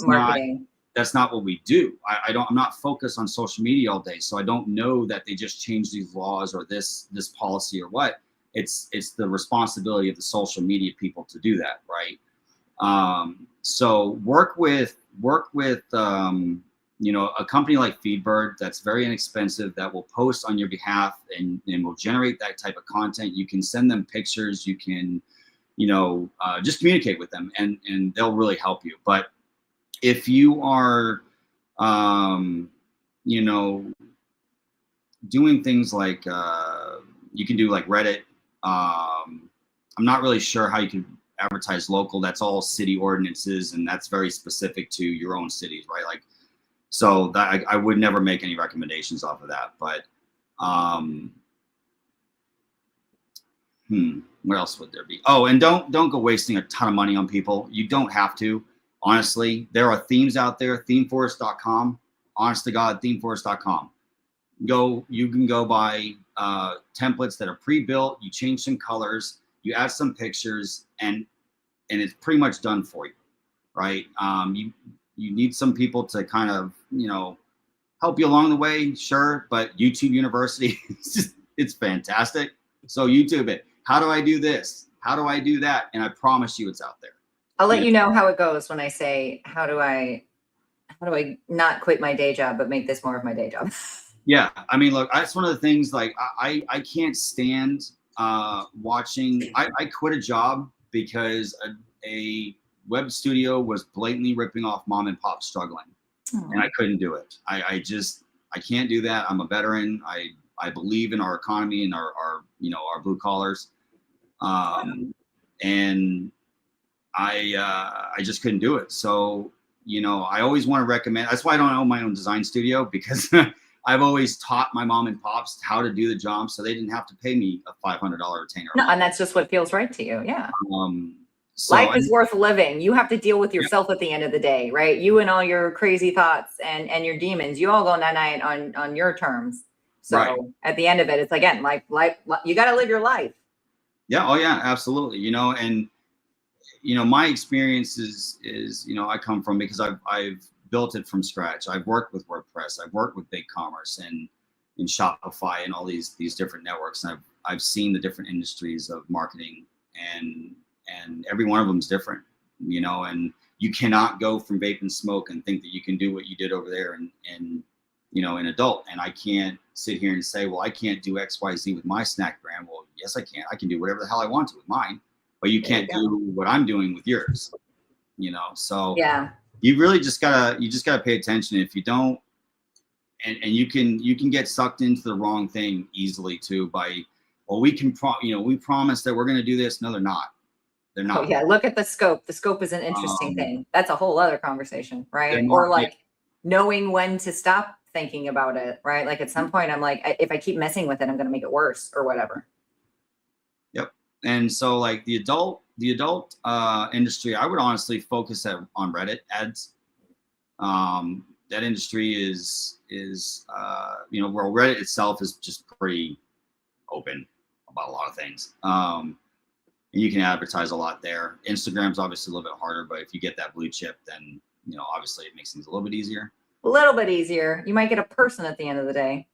marketing. That's not what we do. I'm not focused on social media all day, so I don't know that they just changed these laws or this policy or what. It's the responsibility of the social media people to do that, right? So work with a company like Feedbird that's very inexpensive, that will post on your behalf and will generate that type of content. You can send them pictures. You can, just communicate with them, and they'll really help you. But if you are, doing things like you can do like Reddit. I'm not really sure how you can advertise local. That's all city ordinances, and that's very specific to your own cities, right? Like, so that I would never make any recommendations off of that. But what else would there be? Oh, and don't go wasting a ton of money on people. You don't have to. Honestly, there are themes out there. Themeforest.com. Honest to God, themeforest.com. You can go buy templates that are pre-built. You change some colors, you add some pictures, and it's pretty much done for you, right? You need some people to kind of help you along the way, sure, but YouTube University, it's fantastic. So YouTube it. How do I do this? How do I do that? And I promise you, it's out there. I'll let you know how it goes when I say, how do I not quit my day job but make this more of my day job? Yeah, I mean, look, that's one of the things. Like, I can't stand watching. I quit a job because a web studio was blatantly ripping off mom and pop struggling, and I couldn't do it. I can't do that. I'm a veteran. I believe in our economy and our blue collars, and I just couldn't do it. So I always want to recommend. That's why I don't own my own design studio, because I've always taught my mom and pops how to do the job, so they didn't have to pay me a $500 retainer. No, and that's just what feels right to you. Yeah. So life is worth living. You have to deal with yourself at the end of the day, right? You and all your crazy thoughts and your demons, you all go night on your terms. So at the end of it, it's again, life, you got to live your life. Yeah. Oh yeah, absolutely. And my experience is, I come from, because I've built it from scratch. I've worked with WordPress. I've worked with BigCommerce and in Shopify and all these different networks. And I've seen the different industries of marketing, and every one of them is different. you know, and you cannot go from vape and smoke and think that you can do what you did over there and you know, in adult. And I can't sit here and say, well, I can't do XYZ with my snack brand. Well, yes, I can. I can do whatever the hell I want to with mine, but you can't do what I'm doing with yours, you know? So yeah, you really just gotta pay attention. If you don't, and you can get sucked into the wrong thing easily too by, well, we promise that we're going to do this. No, they're not. They're not. Oh yeah, look at the scope. The scope is an interesting thing. That's a whole other conversation, right? Or like knowing when to stop thinking about it, right? Like at some point I'm like, if I keep messing with it, I'm going to make it worse or whatever. Yep. And so like the adult industry, I would honestly focus on Reddit ads. That industry is you know, where Reddit itself is just pretty open about a lot of things. And you can advertise a lot there. Instagram's obviously a little bit harder, but if you get that blue chip, then, you know, obviously it makes things a little bit easier. A little bit easier. You might get a person at the end of the day.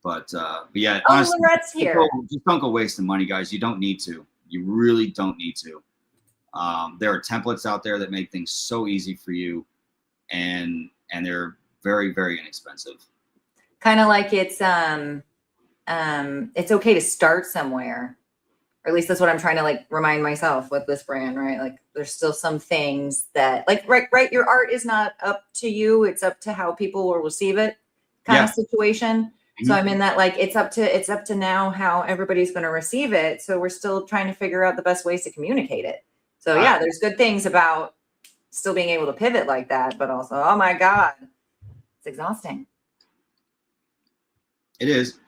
But yeah, oh, honestly, Lorette's here. Just don't go wasting money, guys. You don't need to. You really don't need to. There are templates out there that make things so easy for you, and they're very, very inexpensive. Kind of like it's okay to start somewhere, or at least that's what I'm trying to like remind myself with this brand, right? Like there's still some things that like, right. Your art is not up to you. It's up to how people will receive it kind of situation. Mm-hmm. So I'm in that, like, it's up to now how everybody's going to receive it. So we're still trying to figure out the best ways to communicate it. So yeah, there's good things about still being able to pivot like that, but also, oh my God, it's exhausting. It is.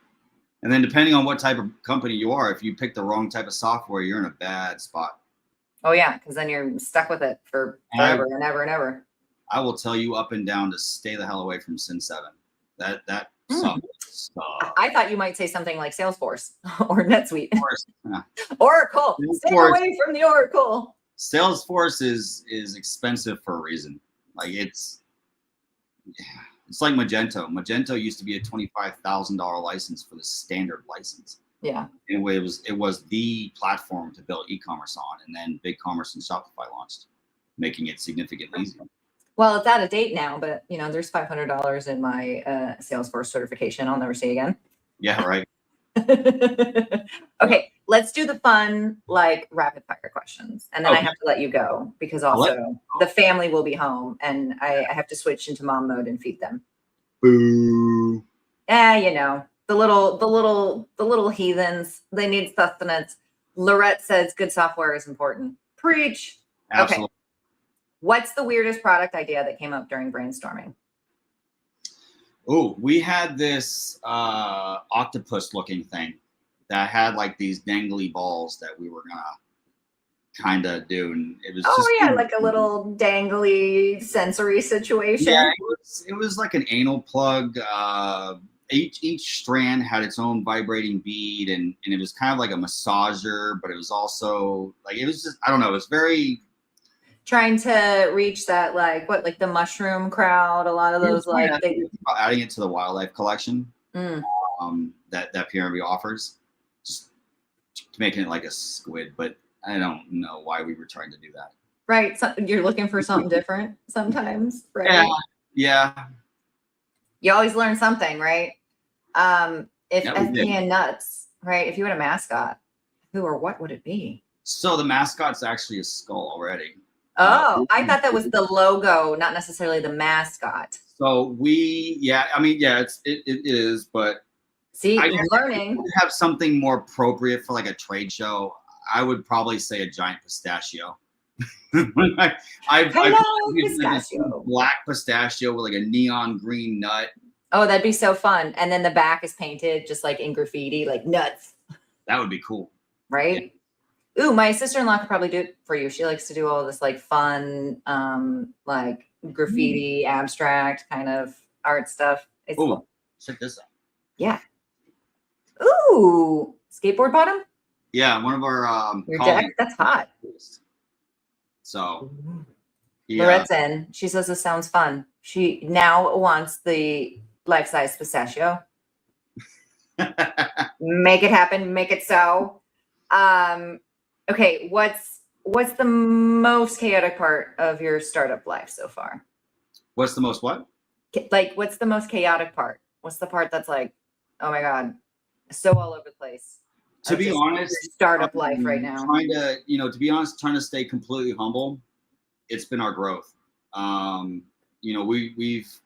And then depending on what type of company you are, if you pick the wrong type of software, you're in a bad spot. Oh yeah, because then you're stuck with it for forever and ever and ever. I will tell you up and down to stay the hell away from Sin 7. That software sucks. I thought you might say something like Salesforce or NetSuite. Yeah. Oracle. Stay away from the Oracle. Salesforce is expensive for a reason. Like it's like Magento. Magento used to be a $25,000 license for the standard license. Yeah. Anyway, it was the platform to build e-commerce on, and then BigCommerce and Shopify launched, making it significantly easier. Well, it's out of date now, but you know, there's $500 in my Salesforce certification. I'll never see again. Yeah, right. Okay, let's do the fun, like rapid fire questions, and then I have to let you go because also the family will be home, and I have to switch into mom mode and feed them. Boo. Yeah, you know, the little heathens. They need sustenance. Lorette says good software is important. Preach. Absolutely. Okay. What's the weirdest product idea that came up during brainstorming? Oh, we had this octopus looking thing that had like these dangly balls that we were gonna kind of do, and it was like a little dangly sensory situation. Yeah, it was like an anal plug. Each strand had its own vibrating bead, and it was kind of like a massager, but it was also like, it was just, I don't know, it was very trying to reach that, like the mushroom crowd. A lot of those, like adding it to the wildlife collection that PRV offers, just making it like a squid. But I don't know why we were trying to do that. Right, so you're looking for something different sometimes, right? Yeah. You always learn something, right? If FKN Nuts, right? If you had a mascot, who or what would it be? So the mascot's actually a skull already. Oh, I thought that was the logo, not necessarily the mascot. So it is, but see, I'm learning. To have something more appropriate for like a trade show, I would probably say a giant pistachio. I've pistachio. Black pistachio with like a neon green nut. Oh, that'd be so fun. And then the back is painted just like in graffiti, like nuts. That would be cool. Right? Yeah. Ooh, my sister-in-law could probably do it for you. She likes to do all this like fun, like graffiti, abstract kind of art stuff. It's cool. Check this out. Yeah. Ooh, skateboard bottom? Yeah, one of our your deck. That's hot. So Lorette's in. She says this sounds fun. She now wants the life-size pistachio. Make it happen. Make it so. Okay, what's what's the most chaotic part of your startup life so far? What's the most what? Like, what's the most chaotic part? What's the part that's like, oh my God, so all over the place? To be honest, your startup life right now. To be honest, trying to stay completely humble. It's been our growth. We've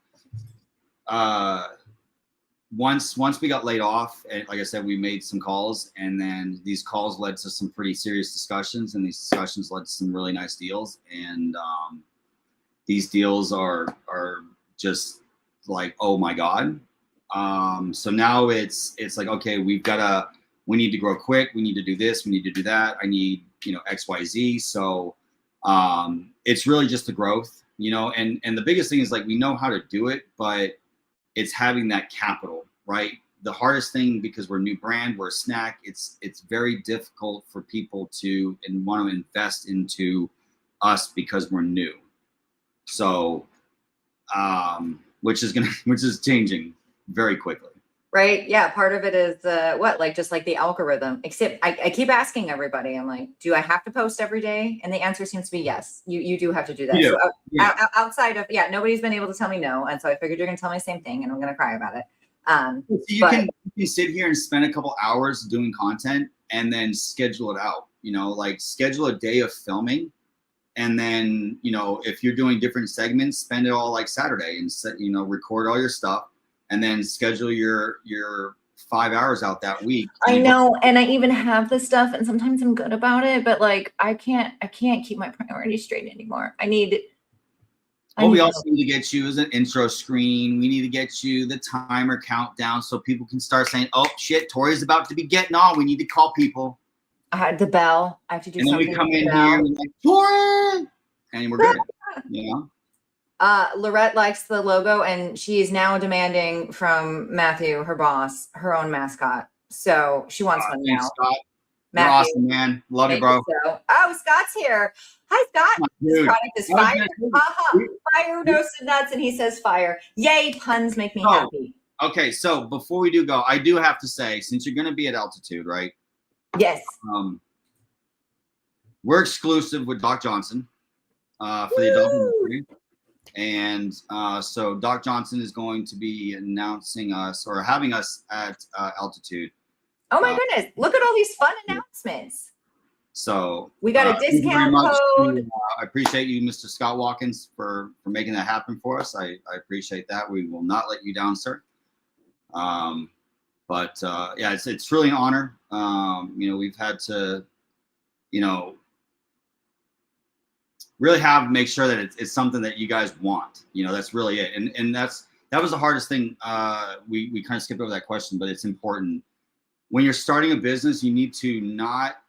once we got laid off, and like I said, we made some calls, and then these calls led to some pretty serious discussions, and these discussions led to some really nice deals, and these deals are just like, oh my God. So now it's like, okay, we need to grow quick. We need to do this. We need to do that. I need, X, Y, Z. So it's really just the growth, and the biggest thing is like, we know how to do it, but it's having that capital, right? The hardest thing, because we're a new brand, we're a snack. It's very difficult for people to and want to invest into us because we're new. So, which is changing very quickly. Right. Yeah. Part of it is just like the algorithm, except I keep asking everybody, I'm like, do I have to post every day? And the answer seems to be yes. You do have to do that. Yeah. So Yeah. outside of, nobody's been able to tell me no. And so I figured you're going to tell me the same thing and I'm going to cry about it. So you can sit here and spend a couple hours doing content and then schedule it out, like schedule a day of filming. And then, if you're doing different segments, spend it all like Saturday and record all your stuff. And then schedule your 5 hours out that week. I know, and I even have this stuff, and sometimes I'm good about it, but like I can't keep my priorities straight anymore. We also need to get you as an intro screen. We need to get you the timer countdown so people can start saying, "Oh shit, Tori's about to be getting on. We need to call people." The bell. I have to do something. And then we come in here and like, Tori, and we're good. Lorette likes the logo, and she is now demanding from Matthew, her boss, her own mascot. So she wants one now. Scott. Matthew, you're awesome, man. Love you, bro. So. Oh, Scott's here. Hi, Scott. This product is fire. Fire roasted nuts, and he says fire. Yay, puns make me happy. Okay, so before we do go, I do have to say, since you're going to be at altitude, right? Yes. We're exclusive with Doc Johnson for the adult industry. And so Doc Johnson is going to be announcing us or having us at altitude. Oh my goodness. Look at all these fun announcements. So we got a discount code. I appreciate you, Mr. Scott Watkins, for making that happen for us. I appreciate that. We will not let you down, sir. It's really an honor. We've had to, really make sure that it's something that you guys want. That's really it. And that was the hardest thing. We kind of skipped over that question, but it's important. When you're starting a business, you need to not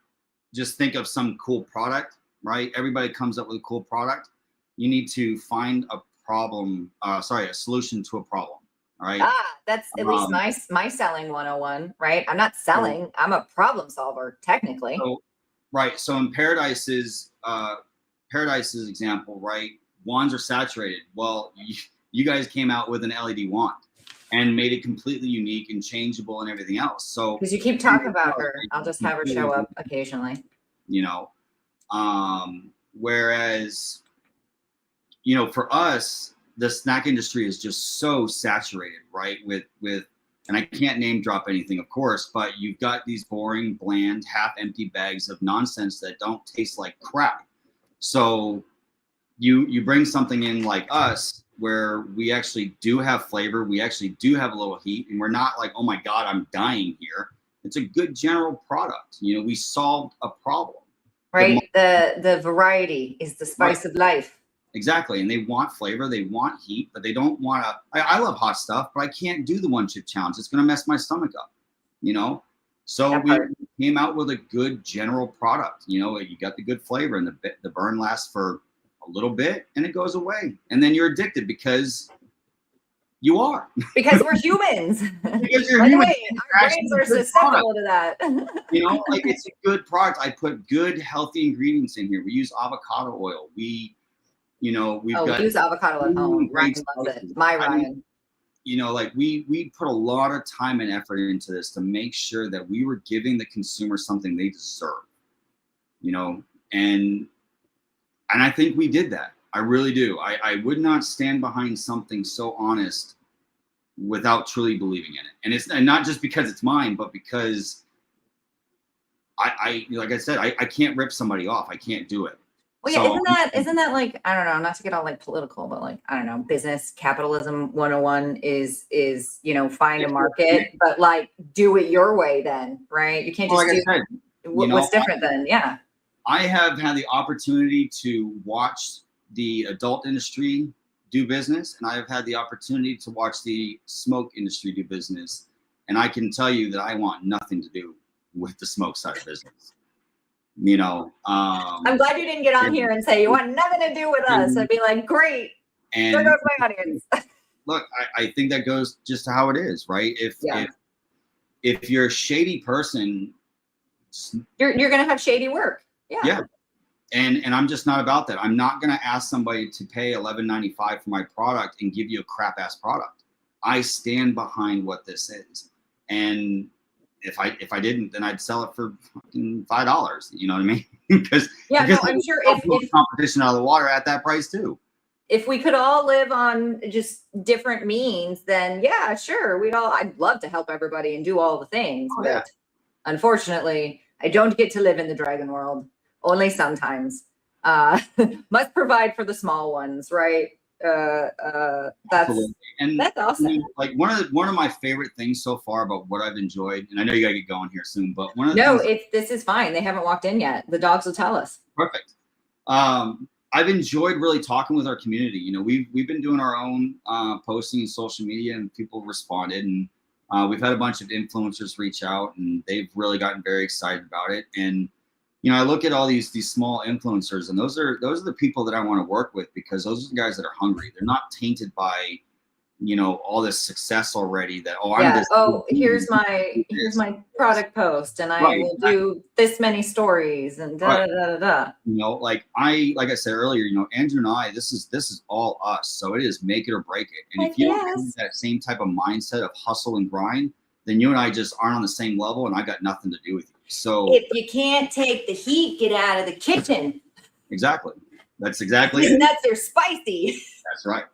just think of some cool product, right? Everybody comes up with a cool product. You need to find a solution to a problem. All right. That's at least my selling 101, right? I'm not selling, I'm a problem solver, technically. So in Paradise's example, right? Wands are saturated. Well, you guys came out with an LED wand and made it completely unique and changeable and everything else. So because you keep talking about her, I'll just have her show up occasionally. Whereas, for us, the snack industry is just so saturated, right? With and I can't name drop anything, of course, but you've got these boring, bland, half-empty bags of nonsense that don't taste like crap. So you bring something in like us where we actually do have flavor, we actually do have a little heat, and we're not like, oh my God, I'm dying here. It's a good general product. We solved a problem. Right. The variety is the spice of life. Exactly. And they want flavor, they want heat, but they don't want to. I love hot stuff, but I can't do the one chip challenge. It's going to mess my stomach up, So we came out with a good general product. You got the good flavor, and the burn lasts for a little bit and it goes away. And then you're addicted because you are. Because we're humans. Because you're human. Our brains are susceptible to that. It's a good product. I put good, healthy ingredients in here. We use avocado oil. We use avocado at home. Ryan loves it. Ryan. We put a lot of time and effort into this to make sure that we were giving the consumer something they deserve, And I think we did that. I really do. I would not stand behind something so honest without truly believing in it. And it's not just because it's mine, but because I like I said, I can't rip somebody off. I can't do it. Well, yeah, isn't that like, I don't know, not to get all like political, but like, I don't know, business capitalism 101 is, you know, find a market, but like do it your way then, right? You can't just like I said, what's different then. Yeah. I have had the opportunity to watch the adult industry do business, and I have had the opportunity to watch the smoke industry do business. And I can tell you that I want nothing to do with the smoke side of business. You know, I'm glad you didn't get on here and say you want nothing to do with us. I'd be like, great. And there goes my audience. Look, I think that goes just to how it is, right? If you're a shady person, you're gonna have shady work. Yeah. And I'm just not about that. I'm not gonna ask somebody to pay $11.95 for my product and give you a crap ass product. I stand behind what this is. And if I didn't, then I'd sell it for $5. You know what I mean? because I'm sure if competition out of the water at that price too. If we could all live on just different means, then yeah, sure. I'd love to help everybody and do all the things. But unfortunately, I don't get to live in the dragon world. Only sometimes. Must provide for the small ones, right? That's awesome. Like one of my favorite things so far about what I've enjoyed, and I know you gotta get going here soon, but this is fine. They haven't walked in yet. The dogs will tell us. Perfect. I've enjoyed really talking with our community. You know, we've been doing our own posting in social media, and people responded, and we've had a bunch of influencers reach out, and they've really gotten very excited about it. And you know, I look at all these small influencers, and those are the people that I want to work with, because those are the guys that are hungry. They're not tainted by, you know, all this success already that, here's my product post, and I will do this many stories and da da da da. You know, like I said earlier, you know, Andrew and I, this is all us. So it is make it or break it. And if you don't have that same type of mindset of hustle and grind, then you and I just aren't on the same level, and I got nothing to do with you. So if you can't take the heat, get out of the kitchen. Exactly. That's exactly it. Nuts are spicy. That's right.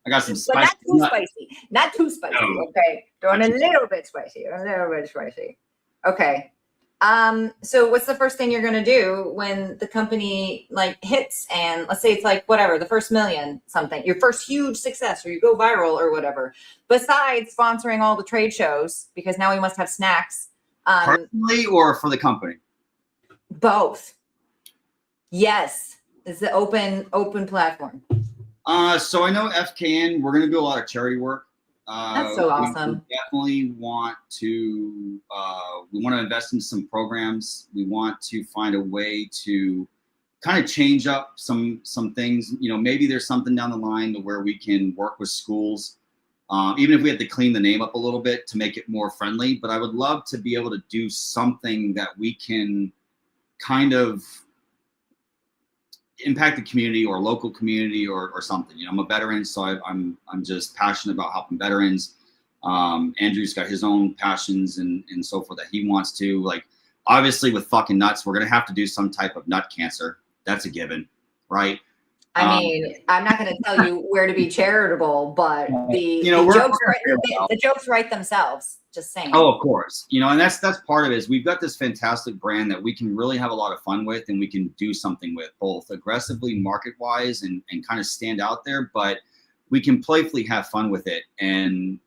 I got some spicy. But not too spicy. No. Okay. Throwing a little bit spicy. Okay. So what's the first thing you're going to do when the company like hits, and let's say it's like whatever, the first million something, your first huge success, or you go viral or whatever, besides sponsoring all the trade shows, because now we must have snacks. Personally or for the company? Both. Yes. It's the open platform. So I know FKN, we're going to do a lot of charity work. That's so awesome. We definitely want to, we want to invest in some programs. We want to find a way to kind of change up some things. You know, maybe there's something down the line to where we can work with schools. Even if we have to clean the name up a little bit to make it more friendly, but I would love to be able to do something that we can kind of impact the community or local community or something. You know, I'm a veteran, so I'm just passionate about helping veterans. Andrew's got his own passions and so forth that he wants to. Like, obviously with fucking nuts, we're gonna have to do some type of nut cancer. That's a given, right? I mean, I'm not going to tell you where to be charitable, but the jokes write themselves. Just saying. Oh, of course. You know, and that's part of it. Is we've got this fantastic brand that we can really have a lot of fun with, and we can do something with, both aggressively market wise and kind of stand out there, but we can playfully have fun with it and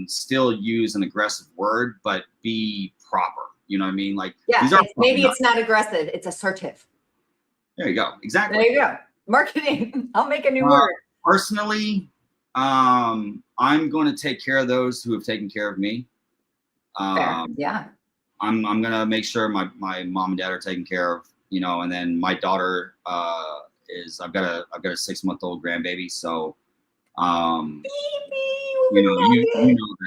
still use an aggressive word, but be proper. You know what I mean? Like, maybe it's not aggressive; it's assertive. There you go. Exactly. There you go. Marketing. I'll make a new word. Personally, I'm going to take care of those who have taken care of me. Yeah. I'm going to make sure my mom and dad are taken care of, you know, and then my daughter I've got a 6-month-old grandbaby. So, you know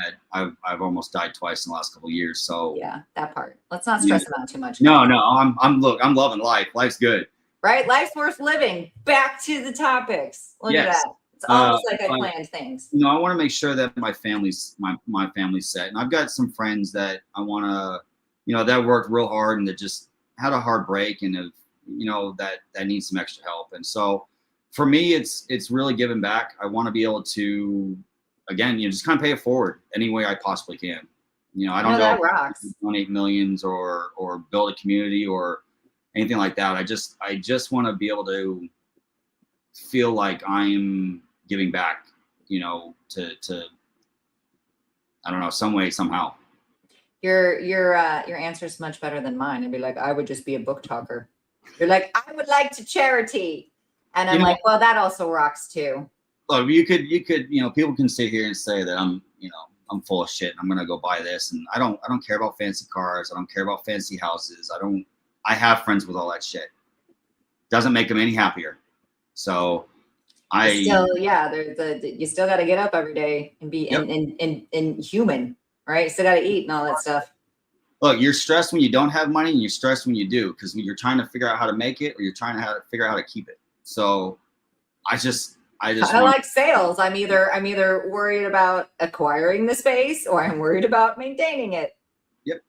that I've almost died twice in the last couple of years. So yeah, that part. Let's not stress about too much. No, I'm loving life. Life's good. Right? Life's worth living. Back to the topics. Look at that. It's almost like I planned things. You know, I want to make sure that my family's set. And I've got some friends that I want to, you know, that worked real hard and that just had a hard break and have that needs some extra help. And so for me, it's really giving back. I want to be able to, again, just kind of pay it forward any way I possibly can. I don't that know rocks. Donate millions or build a community or anything like that. I just want to be able to feel like I'm giving back, to I don't know, some way, somehow. Your answer is much better than mine. I'd be like, I would just be a book talker. You're like, I would like to charity. And I'm like, well, that also rocks too. Look, you could, people can sit here and say that I'm full of shit and I'm going to go buy this. And I don't care about fancy cars. I don't care about fancy houses. I have friends with all that shit. Doesn't make them any happier. So you still got to get up every day and be in human, right? Still got to eat and all that stuff. Look, you're stressed when you don't have money and you're stressed when you do, because you're trying to figure out how to make it or you're trying to figure out how to keep it. So I like sales. I'm either worried about acquiring the space or I'm worried about maintaining it. Yep.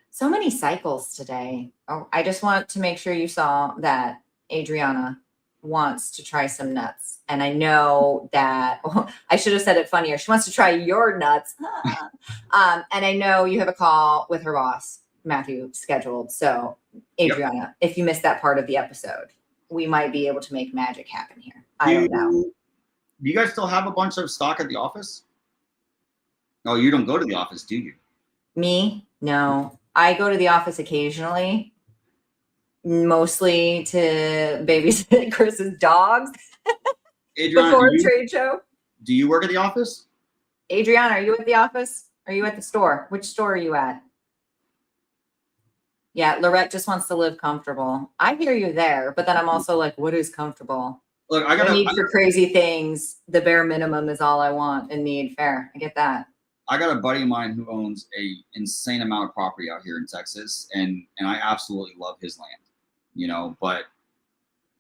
So many cycles today. Oh, I just want to make sure you saw that Adriana wants to try some nuts. And I know that I should have said it funnier. She wants to try your nuts. And I know you have a call with her boss, Matthew, scheduled. So Adriana, if you missed that part of the episode, we might be able to make magic happen here. I don't know. Do you guys still have a bunch of stock at the office? No, you don't go to the office, do you? Me? No. I go to the office occasionally, mostly to babysit Chris's dogs Adriana, before a trade show. Do you work at the office? Adriana, are you at the office? Are you at the store? Which store are you at? Yeah, Lorette just wants to live comfortable. I hear you there, but then I'm also like, what is comfortable? Look, I got need for crazy things. The bare minimum is all I want and need. Fair. I get that. I got a buddy of mine who owns a insane amount of property out here in Texas, and I absolutely love his land, but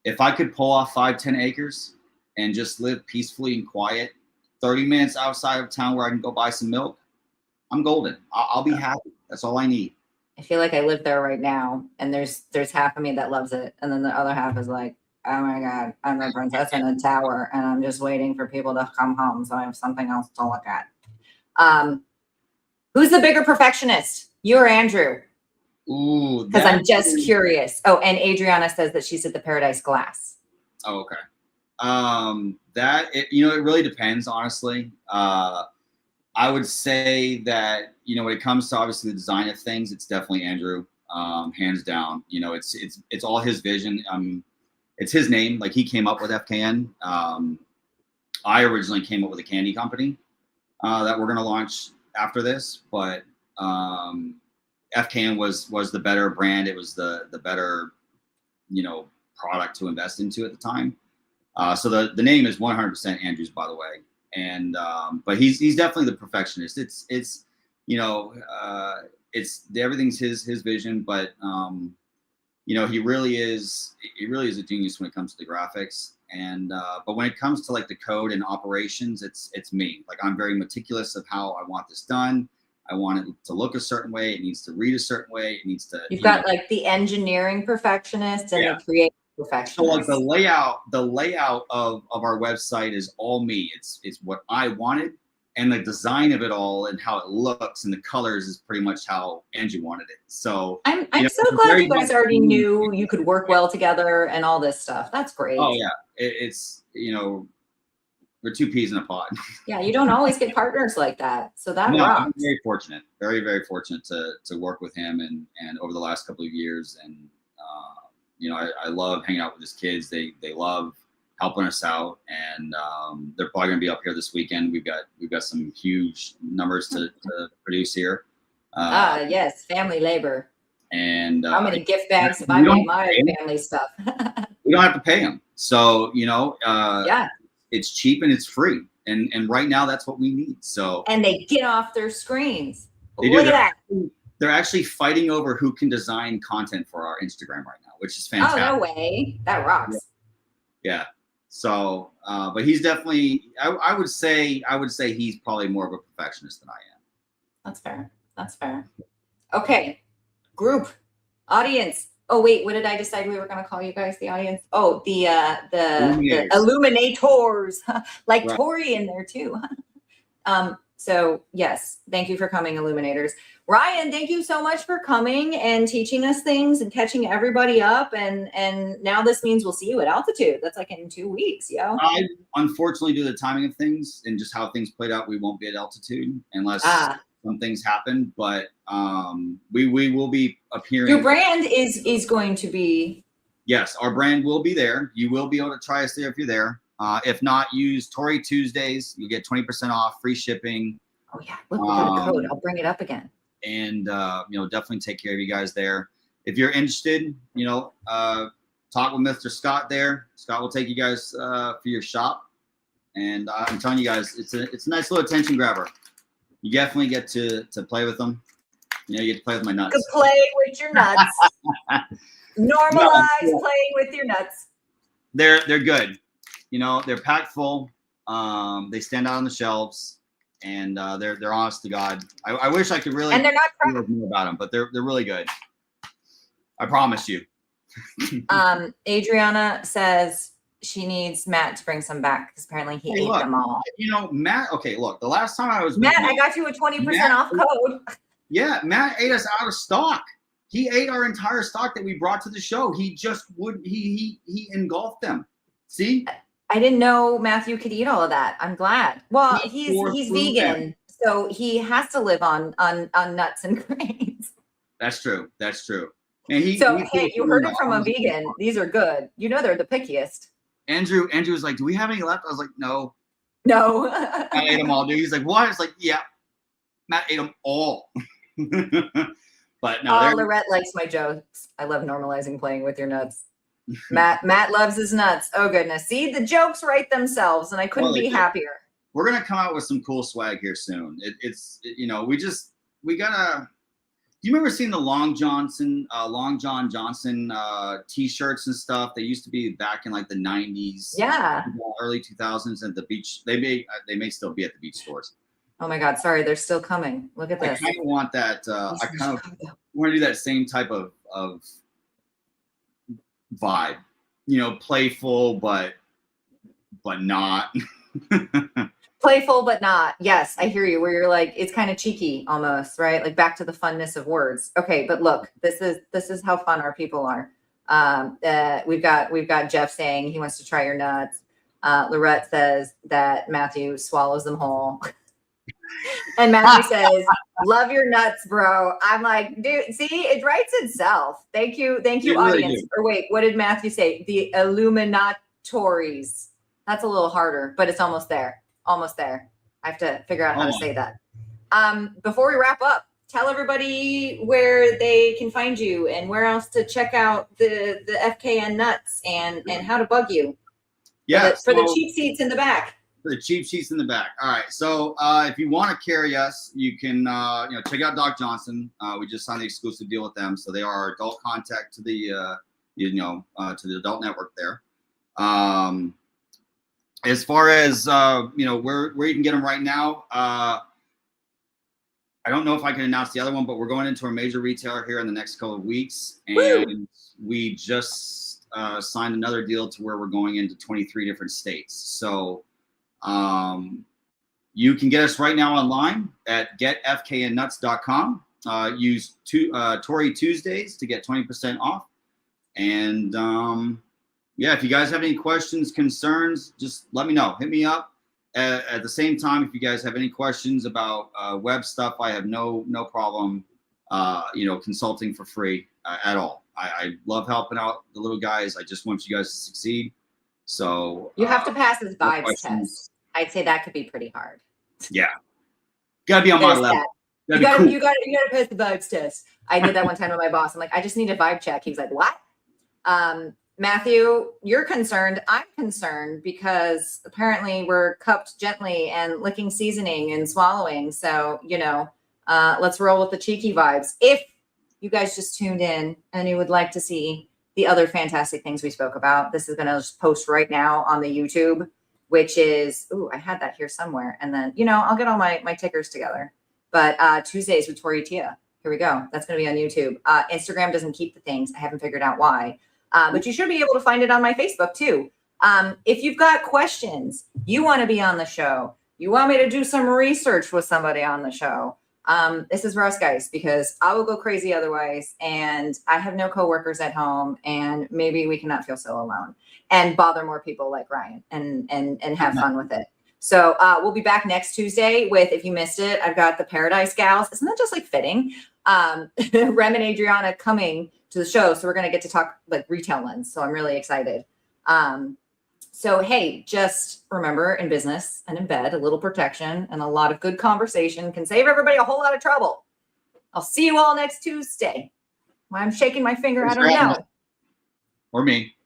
if I could pull off 5-10 acres and just live peacefully and quiet, 30 minutes outside of town where I can go buy some milk, I'm golden. I'll be happy. That's all I need. I feel like I live there right now, and there's half of me that loves it, and then the other half is like, oh my God, I'm a princess in a tower, and I'm just waiting for people to come home so I have something else to look at. Who's the bigger perfectionist, you or Andrew? Ooh, because I'm just curious. Oh, and Adriana says that she's at the Paradise Glass. Oh, okay. It really depends, honestly. I would say that, when it comes to obviously the design of things, it's definitely Andrew, hands down. It's all his vision. It's his name. Like, he came up with FKN. I originally came up with a candy company that we're going to launch after this, but FKN was the better brand. It was the better, product to invest into at the time. So the name is 100% Andrew's, by the way. And but he's definitely the perfectionist. It's everything's his vision, but he really is a genius when it comes to the graphics. And but when it comes to like the code and operations, it's me. Like, I'm very meticulous of how I want this done. I want it to look a certain way. It needs to read a certain way. It needs to. You've got like the engineering perfectionist and the creative perfectionist. So like the layout of our website is all me. It's what I wanted, and the design of it all and how it looks and the colors is pretty much how Angie wanted it. So I'm so glad you guys already knew you could work well together and all this stuff. That's great. Oh yeah, it's we're two peas in a pod. Yeah, you don't always get partners like that. So that rocks. I'm very fortunate, very, very fortunate to work with him and over the last couple of years. And, I love hanging out with his kids. They love helping us out. And they're probably going to be up here this weekend. We've got some huge numbers to produce here. Yes, family labor. And how many gift bags if I make my family stuff? We don't have to pay them. So, it's cheap and it's free. And right now that's what we need. So, and they get off their screens. Look at that. They're actually fighting over who can design content for our Instagram right now, which is fantastic. Oh, no way. That rocks. Yeah. So, but he's definitely, I would say he's probably more of a perfectionist than I am. That's fair. Okay. Group, audience, Oh wait, what did I decide we were going to call you guys, the audience? Oh, the Illuminators. illuminators, like Right. Tori in there too. So yes, thank you for coming, illuminators. Ryan, thank you so much for coming and teaching us things and catching everybody up. And now this means we'll see you at altitude. That's like in 2 weeks, yo. I unfortunately, due to the timing of things and just how things played out, we won't be at altitude unless some things happen. But we will be appearing. Your brand is going to be. Yes, our brand will be there. You will be able to try us there if you're there. If not, use Tori Tuesdays. You get 20% off, free shipping. Oh yeah, look, we got a code. I'll bring it up again. And definitely take care of you guys there. If you're interested, talk with Mr. Scott there. Scott will take you guys for your shop. And I'm telling you guys, it's a nice little attention grabber. You definitely get to play with them. You get to play with my nuts. To play with your nuts. Normalize playing with your nuts. They're good. They're packed full. They stand out on the shelves, and they're honest to God. I wish I could really and they're not more about them, but they're really good. I promise you. Adriana says she needs Matt to bring some back because apparently he ate them all. Matt. Okay, look. The last time I was Matt, I got you a 20% off code. Yeah, Matt ate us out of stock. He ate our entire stock that we brought to the show. He just would. He engulfed them. See. I didn't know Matthew could eat all of that. I'm glad. Well, he's vegan, so he has to live on nuts and grains. That's true. And hey, you heard it from a vegan. These are good. They're the pickiest. Andrew was like, "Do we have any left?" I was like, "No." I ate them all, dude. He's like, "What?" It's like, "Yeah." Matt ate them all. But no. Lorette likes my jokes. I love normalizing playing with your nuts. Matt loves his nuts. Oh goodness. See, the jokes write themselves, and I couldn't be happier. We're gonna come out with some cool swag here soon. We gotta. Do you remember seeing the Long John Johnson t-shirts and stuff? They used to be back in like the 90s. Yeah. Early 2000s at the beach. They may still be at the beach stores. Oh my God. Sorry. They're still coming. Look at this. I kind of want that. I kind of want to do that same type of vibe, playful, but not. Playful, but not. Yes, I hear you. Where you're like, it's kind of cheeky almost, right? Like back to the funness of words. Okay, but look, this is how fun our people are. We've got Jeff saying he wants to try your nuts. Lorette says that Matthew swallows them whole. And Matthew says, "Love your nuts, bro." I'm like, dude, see, it writes itself. Thank you, audience. Really, or wait, what did Matthew say? The Illuminatories. That's a little harder, but it's almost there. Almost there. I have to figure out how to say that. Before we wrap up, tell everybody where they can find you and where else to check out the FKN Nuts and how to bug you. Yeah, for the cheap seats in the back. For the cheap seats in the back. All right. So if you want to carry us, you can check out Doc Johnson. We just signed the exclusive deal with them, so they are our adult contact to the to the adult network there. As far as where you can get them right now, I don't know if I can announce the other one, but we're going into a major retailer here in the next couple of weeks, and Woo! We just signed another deal to where we're going into 23 different states. So you can get us right now online at getfknnuts.com. Use Tori Tuesdays to get 20% off, and yeah, if you guys have any questions, concerns, just let me know. Hit me up. At the same time, if you guys have any questions about web stuff, I have no problem, consulting for free at all. I love helping out the little guys. I just want you guys to succeed. So you have to pass this vibes test. I'd say that could be pretty hard. Yeah, gotta be on my level. You gotta pass the vibes test. I did that one time with my boss. I'm like, I just need a vibe check. He was like, what? Matthew, you're concerned. I'm concerned because apparently we're cupped gently and licking seasoning and swallowing. So, let's roll with the cheeky vibes. If you guys just tuned in and you would like to see the other fantastic things we spoke about, this is going to just post right now on the YouTube, which is, I had that here somewhere. And then, I'll get all my tickers together. But Tuesdays with Tori Tia. Here we go. That's going to be on YouTube. Instagram doesn't keep the things. I haven't figured out why. But you should be able to find it on my Facebook too. If you've got questions, you want to be on the show, you want me to do some research with somebody on the show, this is for us guys, because I will go crazy otherwise. And I have no coworkers at home, and maybe we cannot feel so alone and bother more people like Ryan and have fun with it. So we'll be back next Tuesday with, if you missed it, I've got the Paradise Gals. Isn't that just like fitting? Rem and Adriana coming to the show. So we're going to get to talk like retail lens. So I'm really excited. So, hey, just remember, in business and in bed, a little protection and a lot of good conversation can save everybody a whole lot of trouble. I'll see you all next Tuesday. Why I'm shaking my finger, I don't know. Or me.